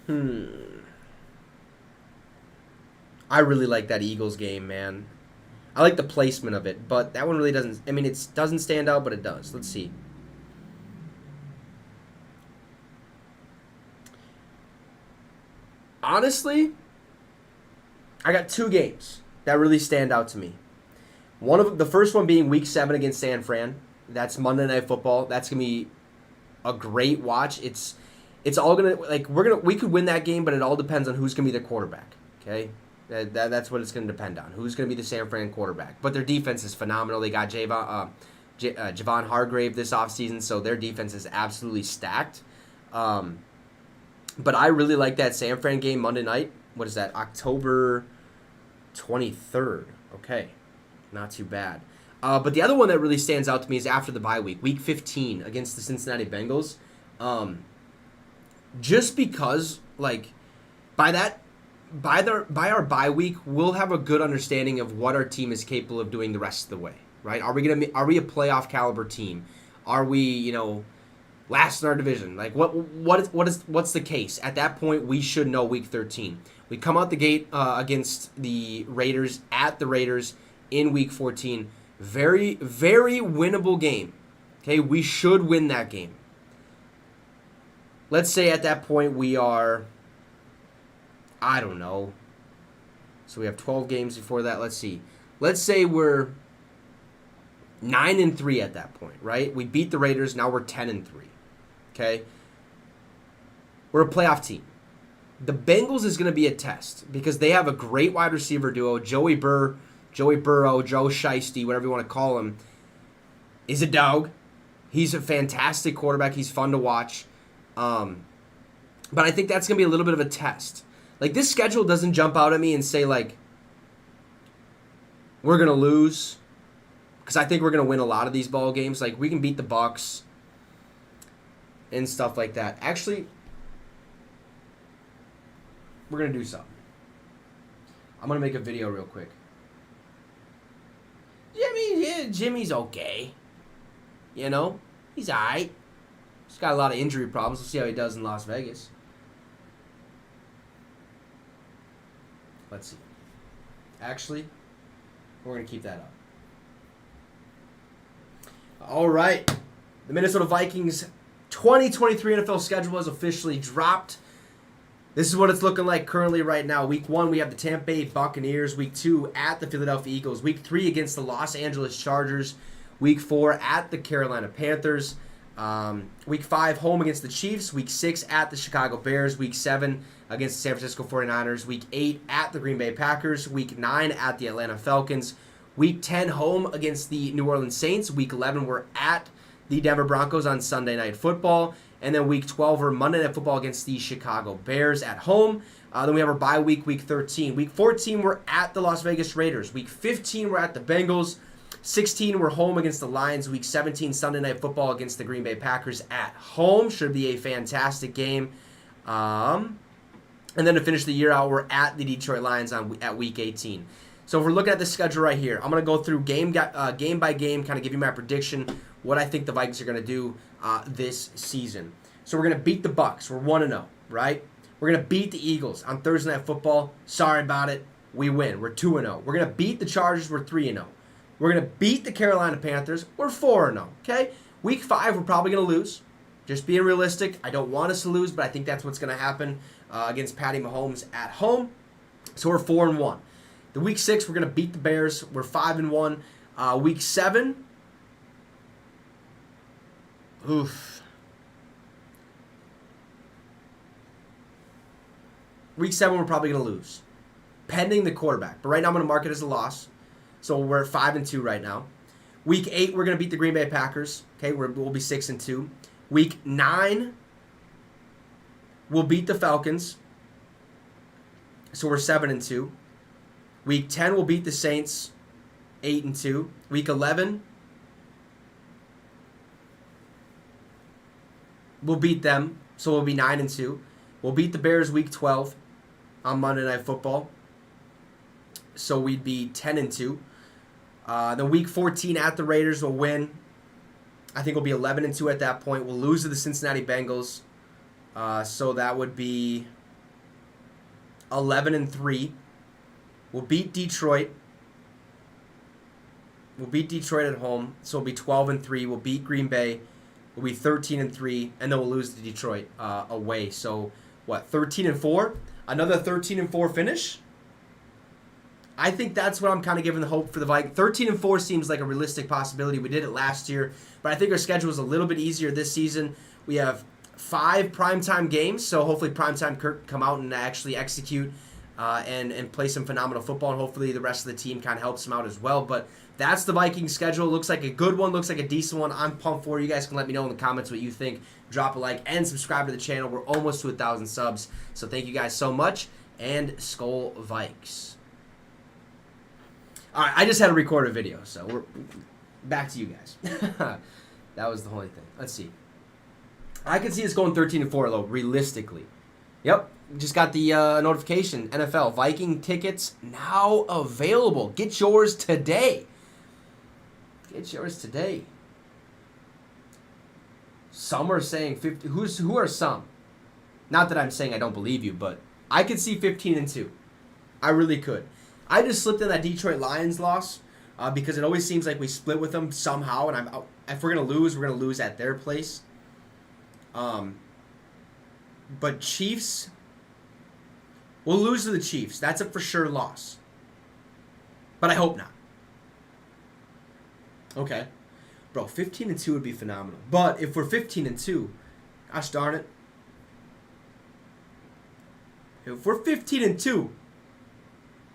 I really like that Eagles game, man. I like the placement of it, but that one really doesn't, I mean, it doesn't stand out, but it does. Let's see. Honestly, I got 2 games that really stand out to me. The first one being Week 7 against San Fran. That's Monday Night Football. That's gonna be a great watch. It's all gonna, like, we could win that game, but it all depends on who's gonna be the quarterback. Okay, that's what it's gonna depend on. Who's gonna be the San Fran quarterback? But their defense is phenomenal. They got Javon Hargrave this offseason, so their defense is absolutely stacked. But I really like that San Fran game Monday night. What is that? October 23rd. Okay, not too bad. But the other one that really stands out to me is after the bye week, Week 15 against the Cincinnati Bengals. Just because, like, by our bye week, we'll have a good understanding of what our team is capable of doing the rest of the way, right? Are we a playoff caliber team? Are we, you know, last in our division? Like, what's the case? At that point, we should know Week 13. We come out the gate against the Raiders at the Raiders in Week 14. Very, very winnable game. Okay, we should win that game. Let's say at that point we are, I don't know. So we have 12 games before that. Let's see. Let's say we're 9-3 at that point, right? We beat the Raiders. Now we're 10-3. Okay? We're a playoff team. The Bengals is going to be a test because they have a great wide receiver duo. Joey Burrow, Joe Shiesty, whatever you want to call him, is a dog. He's a fantastic quarterback. He's fun to watch. But I think that's going to be a little bit of a test. Like, this schedule doesn't jump out at me and say, like, we're going to lose. Because I think we're going to win a lot of these ball games. Like, we can beat the Bucs and stuff like that. Actually, we're going to do something. I'm going to make a video real quick. Jimmy's okay. You know? He's all right. He's got a lot of injury problems. We'll see how he does in Las Vegas. Let's see. Actually, we're going to keep that up. All right. The Minnesota Vikings 2023 NFL schedule has officially dropped. This is what it's looking like currently right now. Week 1, we have the Tampa Bay Buccaneers. Week 2, at the Philadelphia Eagles. Week 3, against the Los Angeles Chargers. Week 4, at the Carolina Panthers. Week 5, home against the Chiefs. Week 6, at the Chicago Bears. Week 7, against the San Francisco 49ers. Week 8, at the Green Bay Packers. Week 9, at the Atlanta Falcons. Week 10, home against the New Orleans Saints. Week 11, we're at the Denver Broncos on Sunday Night Football. And then Week 12, we're Monday Night Football against the Chicago Bears at home. Then we have our bye week, Week 13. Week 14, we're at the Las Vegas Raiders. Week 15, we're at the Bengals. 16, we're home against the Lions. Week 17, Sunday Night Football against the Green Bay Packers at home. Should be a fantastic game. And then to finish the year out, we're at the Detroit Lions at Week 18. So if we're looking at the schedule right here, I'm going to go through game by game, kind of give you my prediction, what I think the Vikings are going to do this season. So we're going to beat the Bucs. We're 1-0, right? We're going to beat the Eagles on Thursday Night Football. Sorry about it. We win. We're 2-0. We're going to beat the Chargers. We're 3-0. We're going to beat the Carolina Panthers. We're 4-0, okay? Week 5, we're probably going to lose. Just being realistic, I don't want us to lose, but I think that's what's going to happen against Patty Mahomes at home. So we're 4-1. The Week 6, we're going to beat the Bears. We're 5-1. Week 7, oof. Week 7, we're probably going to lose, pending the quarterback. But right now, I'm going to mark it as a loss. So we're 5-2 right now. Week 8, we're going to beat the Green Bay Packers. Okay, we'll be 6-2. Week 9, we'll beat the Falcons. So we're 7-2. Week 10, we'll beat the Saints. 8-2. Week 11, we'll beat them. So we'll be 9-2. We'll beat the Bears Week 12 on Monday Night Football. So we'd be 10-2. Then Week 14 at the Raiders, we'll win. I think we'll be 11-2 at that point. We'll lose to the Cincinnati Bengals. So that would be 11-3. We'll beat Detroit. We'll beat Detroit at home. So we'll be 12-3. We'll beat Green Bay. We'll be 13-3. And then we'll lose to Detroit away. So what, 13-4? Another 13-4 finish? I think that's what I'm kind of giving the hope for the Vikings. 13-4 seems like a realistic possibility. We did it last year, but I think our schedule is a little bit easier this season. We have 5 primetime games, so hopefully primetime Kirk come out and actually execute and play some phenomenal football, and hopefully the rest of the team kind of helps them out as well. But that's the Vikings schedule. Looks like a good one. Looks like a decent one. I'm pumped for it. You guys can let me know in the comments what you think. Drop a like and subscribe to the channel. We're almost to 1,000 subs, so thank you guys so much, and SKOL Vikes. All right, I just had to record a video, so we're back to you guys. That was the only thing. Let's see. I can see us going 13-4, though, realistically. Yep, just got the notification. NFL Viking tickets now available. Get yours today. Get yours today. Some are saying 50. Who are some? Not that I'm saying I don't believe you, but I could see 15-2. I really could. I just slipped in that Detroit Lions loss because it always seems like we split with them somehow, and if we're going to lose at their place. But Chiefs, we'll lose to the Chiefs. That's a for sure loss. But I hope not. Okay. Bro, 15-2 would be phenomenal. But if we're 15-2, gosh darn it. If we're 15-2,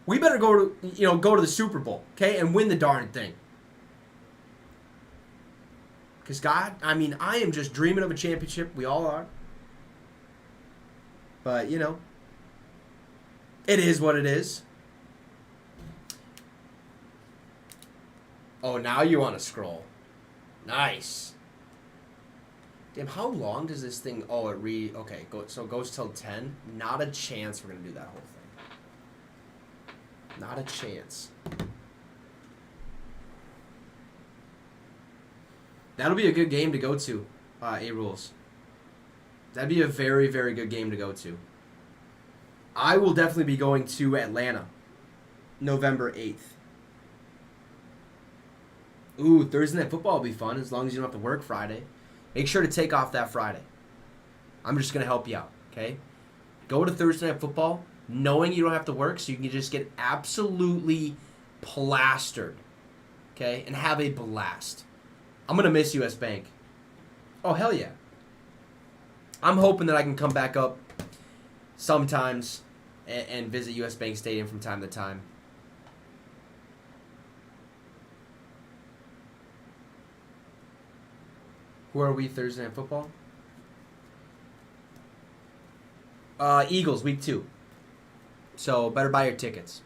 we better go to the Super Bowl, okay, and win the darn thing. Because God, I mean, I am just dreaming of a championship. We all are. But, you know, it is what it is. Oh, now you want to scroll. Nice. Damn, how long does this thing... Oh, okay, so it goes till 10. Not a chance we're going to do that whole thing. Not a chance. That'll be a good game to go to, A-Rules. That'd be a very, very good game to go to. I will definitely be going to Atlanta, November 8th. Ooh, Thursday Night Football will be fun as long as you don't have to work Friday. Make sure to take off that Friday. I'm just going to help you out, okay? Go to Thursday Night Football knowing you don't have to work so you can just get absolutely plastered, okay? And have a blast. I'm going to miss US Bank. Oh, hell yeah. I'm hoping that I can come back up sometimes and visit US Bank Stadium from time to time. Who are we Thursday Night Football? Eagles, week 2. So better buy your tickets.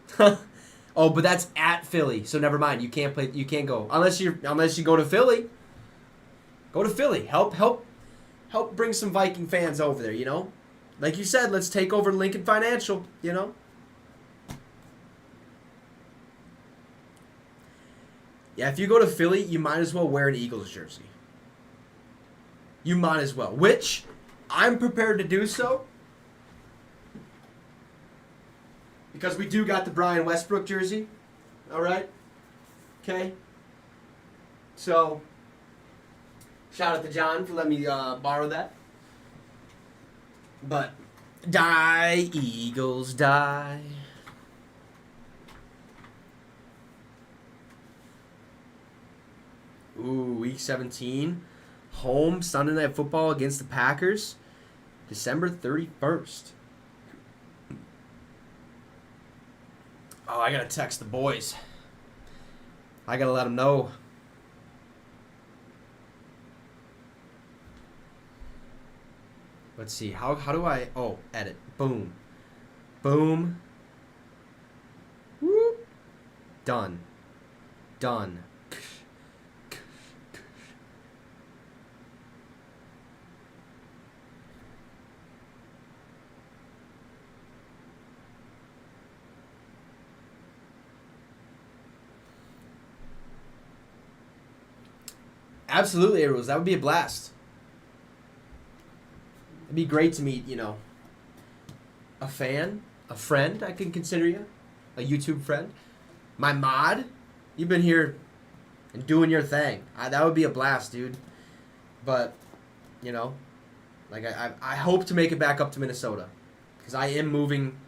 Oh, but that's at Philly, so never mind. You can't play. You can't go unless you go to Philly. Go to Philly. Help bring some Viking fans over there. You know, like you said, let's take over Lincoln Financial. You know. Yeah, if you go to Philly, you might as well wear an Eagles jersey. You might as well. Which I'm prepared to do so. Because we do got the Brian Westbrook jersey. All right? Okay? So, shout out to John for letting me borrow that. But, die, Eagles, die. Ooh, week 17. Home Sunday Night Football against the Packers. December 31st. Oh, I gotta text the boys. I gotta let them know. Let's see. How do I... Oh, edit. Boom. Boom. Whoop. Done. Done. Absolutely, Arrows. That would be a blast. It'd be great to meet, you know, a fan, a friend, I can consider you, a YouTube friend. My mod, you've been here and doing your thing. That would be a blast, dude. But, you know, like I hope to make it back up to Minnesota because I am moving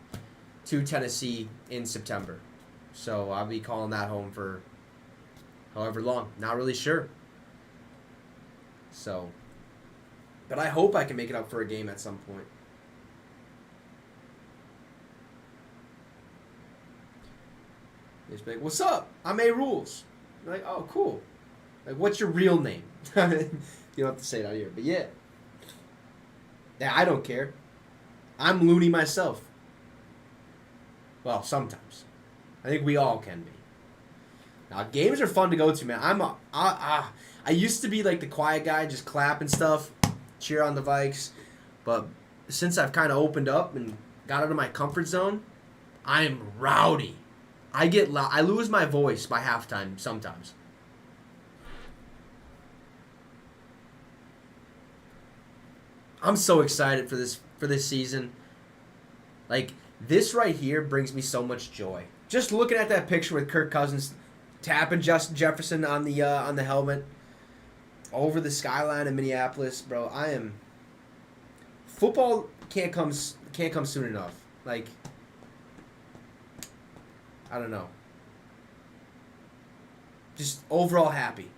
to Tennessee in September. So I'll be calling that home for however long. Not really sure. So, but I hope I can make it up for a game at some point. It's like, what's up? I'm A-Rules. I'm like, oh, cool. Like, what's your real name? You don't have to say it out here, but yeah. Yeah, I don't care. I'm loony myself. Well, sometimes. I think we all can be. Now, games are fun to go to, man. I used to be like the quiet guy, just clapping stuff, cheer on the Vikes. But since I've kind of opened up and got out of my comfort zone, I am rowdy. I get loud. I lose my voice by halftime sometimes. I'm so excited for this season. Like, this right here brings me so much joy. Just looking at that picture with Kirk Cousins tapping Justin Jefferson on the helmet over the skyline in Minneapolis, bro. Football can't come soon enough. Like, I don't know. Just overall happy.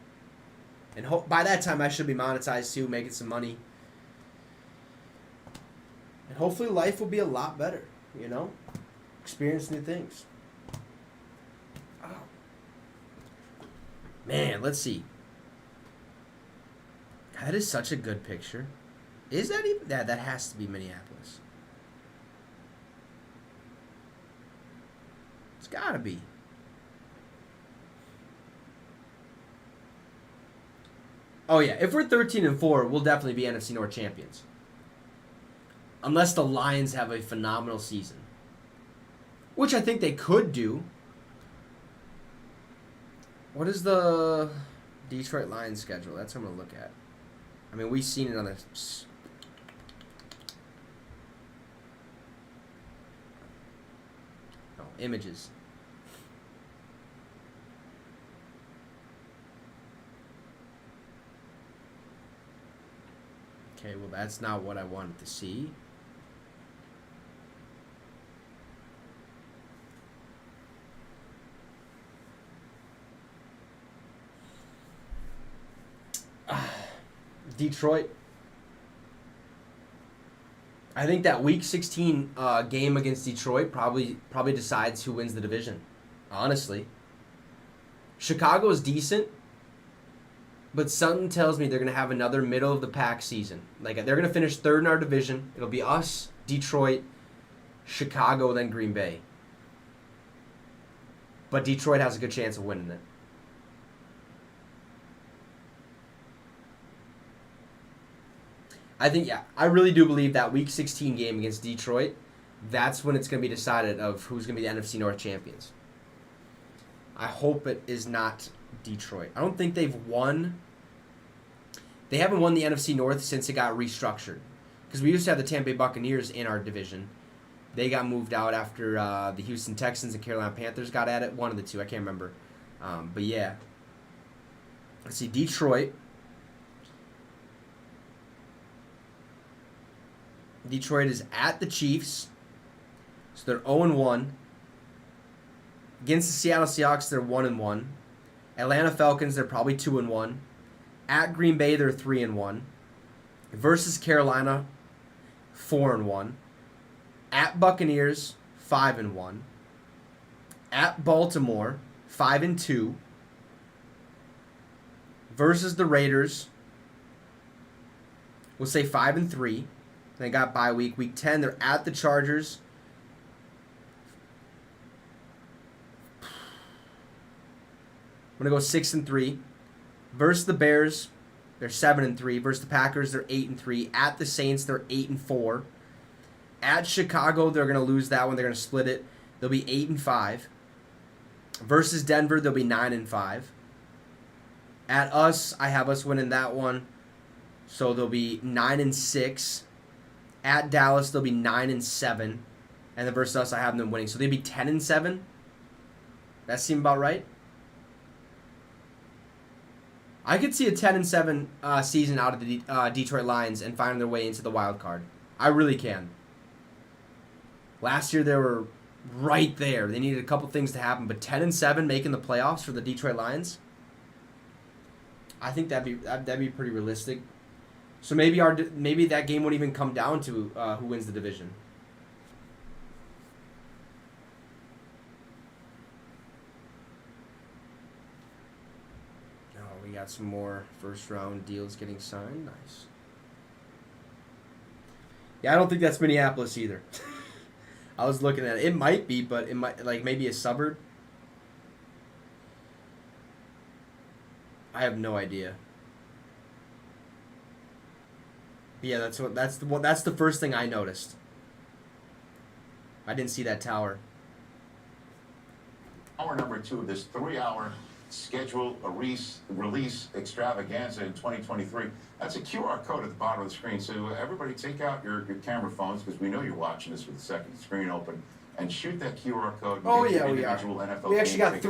And by that time I should be monetized too, making some money. And hopefully life will be a lot better, you know? Experience new things. Oh. Man, let's see. That is such a good picture. Is that even... That has to be Minneapolis. It's gotta be. Oh yeah, if we're 13-4, we'll definitely be NFC North champions. Unless the Lions have a phenomenal season. Which I think they could do. What is the Detroit Lions schedule? That's what I'm going to look at. I mean, we've seen it on the... No, images. Okay, well, that's not what I wanted to see. Detroit. I think that Week 16 game against Detroit probably decides who wins the division. Honestly, Chicago is decent, but something tells me they're gonna have another middle of the pack season. Like they're gonna finish third in our division. It'll be us, Detroit, Chicago, then Green Bay. But Detroit has a good chance of winning it. I think, yeah, I really do believe that Week 16 game against Detroit, that's when it's going to be decided of who's going to be the NFC North champions. I hope it is not Detroit. I don't think they've won. They haven't won the NFC North since it got restructured. Because we used to have the Tampa Bay Buccaneers in our division. They got moved out after the Houston Texans and Carolina Panthers got at it. One of the two, I can't remember. But yeah. Let's see, Detroit. Detroit is at the Chiefs, so they're 0-1. Against the Seattle Seahawks, they're 1-1. Atlanta Falcons, they're probably 2-1. At Green Bay, they're 3-1. Versus Carolina, 4-1. At Buccaneers, 5-1. At Baltimore, 5-2. Versus the Raiders, we'll say 5-3. They got bye week. Week 10, they're at the Chargers. I'm going to go 6-3. Versus the Bears, they're 7-3. Versus the Packers, they're 8-3. At the Saints, they're 8-4. At Chicago, they're going to lose that one. They're going to split it. They'll be 8-5. Versus Denver, they'll be 9-5. At us, I have us winning that one. So they'll be 9-6. At Dallas, they'll be 9-7, and then versus us, I have them winning. So they'd be 10-7. That seem about right. I could see a 10-7 season out of the Detroit Lions and finding their way into the wild card. I really can. Last year they were right there. They needed a couple things to happen, but 10-7 making the playoffs for the Detroit Lions, I think that'd be pretty realistic. So maybe that game won't even come down to who wins the division. Oh, we got some more first round deals getting signed. Nice. Yeah, I don't think that's Minneapolis either. I was looking at it. It might be, but it might maybe a suburb. I have no idea. Yeah, that's the first thing I noticed. I didn't see that tower. Hour number 2 of this 3-hour schedule release extravaganza in 2023. That's a QR code at the bottom of the screen. So everybody take out your camera phones, because we know you're watching this with the second screen open, and shoot that QR code. Oh yeah, we are. We actually got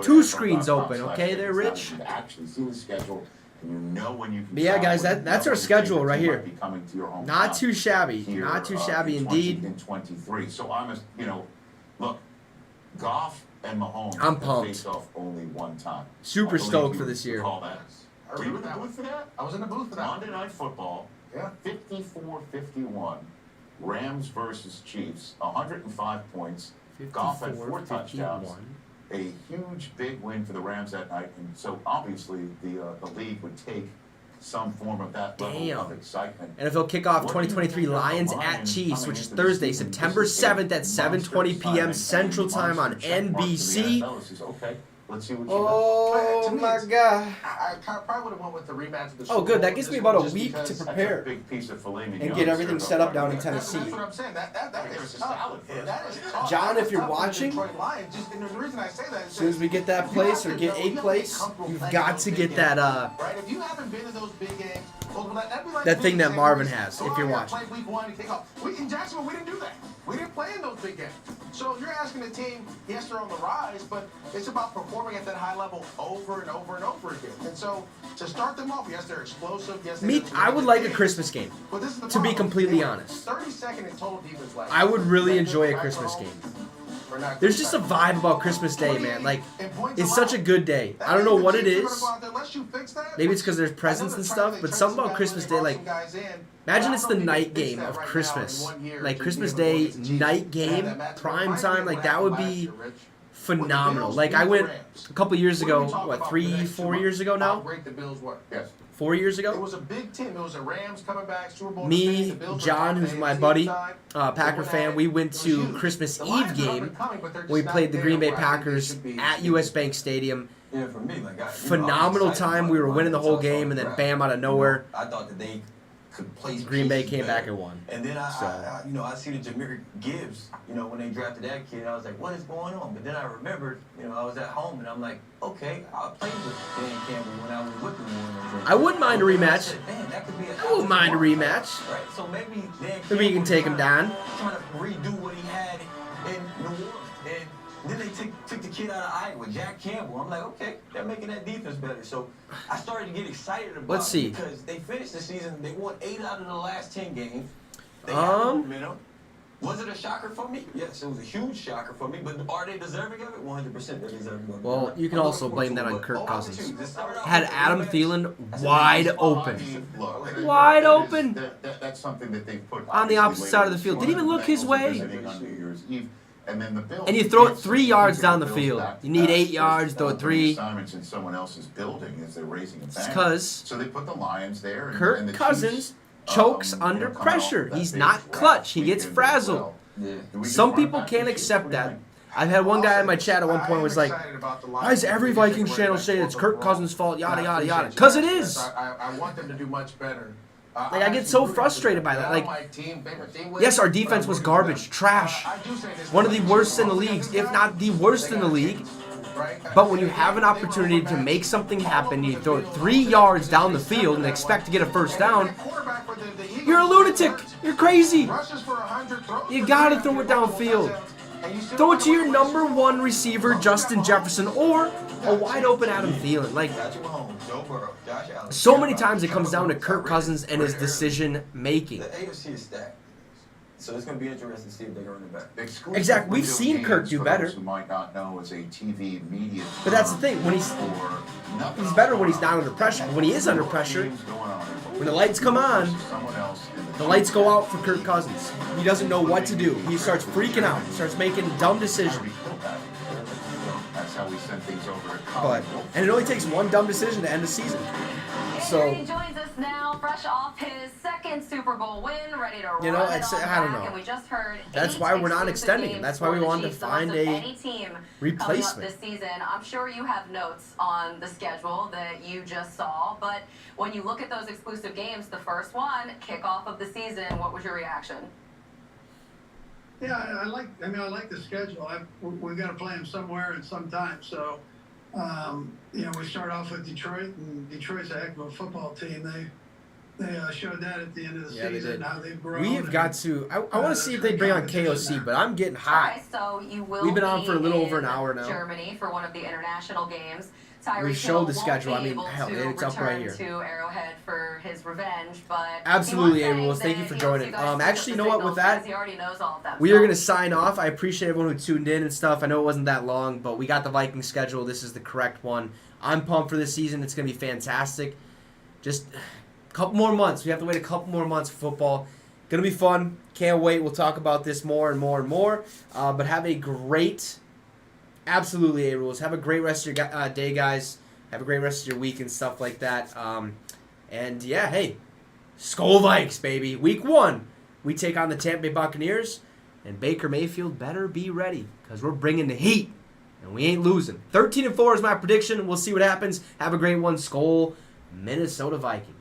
two screens open. Okay, there, Rich. Actually see the schedule. And you know when you can. But yeah, guys, that's our schedule right here. Coming to your Not too shabby. Here, Not too shabby indeed. In 23. So look, Goff and Mahomes I'm have pumped. faced off only one time. Super stoked for this year. Recall that. Were you in the booth for that? I was in the booth for that. Monday Night Football. Yeah. 54-51. Rams versus Chiefs. 105 points. Goff had 4 touchdowns. A huge, big win for the Rams that night, and so obviously the league would take some form of that level of excitement. NFL kickoff 2023 Lions at Chiefs, which is Thursday, September 7th at 7:20 p.m. Central Time on NBC. Okay, let's see what you Oh my God. I probably would have went with the rematch of the Super Oh, good. That Bowl gives just me about a because- week to got. prepare Big piece of filet mignon and get everything served set up right down in there. Tennessee. That's what I'm saying. That is a salad first. that is tough. John, if you're That's tough for the watching, Detroit Lions. Just, and the reason I say that is as soon as we get that place or get a place, you've got to get that right? If you haven't been to those big games, well, that'd be like that thing that saying, Marvin "Listen, has, go if out you're there, watching." play week 1 and kick off. In Jacksonville, we didn't do that. We didn't play in those big games. So you're asking a team, yes, they're on the rise, but it's about performing at that high level over and over and over again. And so to start them off, yes, they're explosive. Yes, I would like a Christmas game, but this is the to be problem. completely They were honest. 32nd in total defense last I would really year. enjoy a Back Christmas home, game. or not There's just a good. vibe about Christmas Day, man. Like, And points it's allowed. such a good day. That I don't know means the what it Chiefs are is. gonna go out there, unless you fix that, Maybe it's which because there's I know presents they're and trying stuff, to but turn something some about guys Christmas in, Day, brought like, some guys in. imagine But it's I the don't know if night you can fix game that of right now in Christmas. 1 year Like, to Christmas be able to Day, look at the Chiefs night and game, have that matchup. prime Might be time, what like, that happened would last be year, Rich. phenomenal. Bills Like, beat I the went Rams. a couple years What are we ago, talking what, about 3, for the next 4 2 years ago months? How now? great the Bills were. Yes. 4 years It ago? was a big team. It was the Rams coming back, Super Bowl. Me, defense. The Bills were John, top who's of my the buddy, AFC side. Packer They fan, were we went it was to huge. Christmas The Eve Lions are up game. and coming, but they're just We not played the there Green Bay where I think they Packers should be. at US Bank Stadium. Yeah, for me, like, Phenomenal time. We were winning the whole game, and then bam, out of nowhere, I thought that they could play Green Bay pieces came better. back and won. And then So- I see the Jameer Gibbs, when they drafted that kid, I was like, what is going on? But then I remembered, I was at home, and I'm like, okay, I played with Dan Campbell when I was with the Warriors. I wouldn't mind a rematch. I said, man, that could be I wouldn't mind a rematch. Right? So maybe Dan Maybe you can take him down. Trying to redo what he had in New Orleans. And then they took the kid out of Iowa, Jack Campbell. I'm like, okay, they're making that defense better. So I started to get excited about Let's see. it because they finished the season. They won 8 out of the last 10 games. They had momentum. Was it a shocker for me? Yes, it was a huge shocker for me. But are they deserving of it? 100% they're deserving of it. Well, you can also blame that on Kirk But Cousins. altitude, Had Adam Thielen wide open. Look, Wide that is- open. That's something that they've put On the obviously opposite later side of the this field. year. Didn't even look his Bengals way. visiting on New Year's Eve. And then the Bills. And you throw it Yes, 3 you yards get down the Bills field. back You need 8 fast. yards, throw it There's 3. assignments in someone else's building as they're raising a banner. It's 'cause So they put the Lions there. And Kirk the Cousins Chiefs, chokes come under out pressure. that He's big not clutch. He weekend gets as frazzled. well. Yeah. Do we just Some run people back can't the Chiefs? accept What do you that. think? I've had one guy in my chat at one point was like, why is every Vikings channel saying it's Kirk Cousins' fault, yada, yada, yada? Because it is. I want them to do much better. Like, I get so frustrated by that. Like, yes, our defense was garbage, trash. One of the worst in the league, if not the worst in the league. But when you have an opportunity to make something happen, you throw it 3 yards down the field and expect to get a first down, you're a lunatic. You're crazy. You gotta throw it downfield. Throw it to your number 1 receiver, Justin Jefferson, or a wide open Adam Thielen. Like, Patrick Mahomes, Joe Burrow, Josh Allen. so many times it comes down to Kirk Cousins and his decision making. The AFC is stacked. So it's going to be interesting to see if they can run it back. Exclusive Exactly. We've window seen games, Kirk do for better. those who might not know, is a TV media But that's the term thing, when he's for nothing better else when he's going not on. under pressure. But when he is under pressure, Games going on. when the lights come on, Someone else in the lights go out for Kirk Cousins. He doesn't know what to do. He starts freaking out. He starts making dumb decisions. That's how we send things over to But Colin. and it only takes one dumb decision to end the season. So He joins us now, fresh off his second Super Bowl win, ready to You know, run it it's- on I don't back, know. And we just heard That's 8 why we're not exclusive extending him. games That's why we for the wanted to Chiefs, the find most of a any team replacement. coming up this season. I'm sure you have notes on the schedule that you just saw, but when you look at those exclusive games, the first one, kickoff of the season, what was your reaction? Yeah, I like the schedule. We've got to play them somewhere and sometime. So, we start off with Detroit, and Detroit's a heck of a football team. They showed that at the end of the Yeah, they season, did. how they've grown. We have got to. I want to see if they bring on KOC, but I'm getting All hot. right, so you will We've been on be for a little in over an hour now. Germany for one of the international games. We Tyreek showed Hill the schedule. won't I be mean, able hell, to it's up right return here. to Arrowhead for his revenge, but Absolutely, he was A. Rules. saying Thank you that for he joining. hopes you guys pick Actually, up you the know what? With signals that, because he already knows all of them. we So- are going to sign off. I appreciate everyone who tuned in and stuff. I know it wasn't that long, but we got the Vikings schedule. This is the correct one. I'm pumped for this season. It's going to be fantastic. Just a couple more months. We have to wait a couple more months for football. Going to be fun. Can't wait. We'll talk about this more and more and more. But have a great, absolutely, A. Rules. Have a great rest of your day, guys. Have a great rest of your week and stuff like that. And yeah, hey, SKOL Vikes, baby. Week 1, we take on the Tampa Bay Buccaneers, and Baker Mayfield better be ready because we're bringing the heat, and we ain't losing. 13-4 is my prediction. We'll see what happens. Have a great one, SKOL, Minnesota Vikings.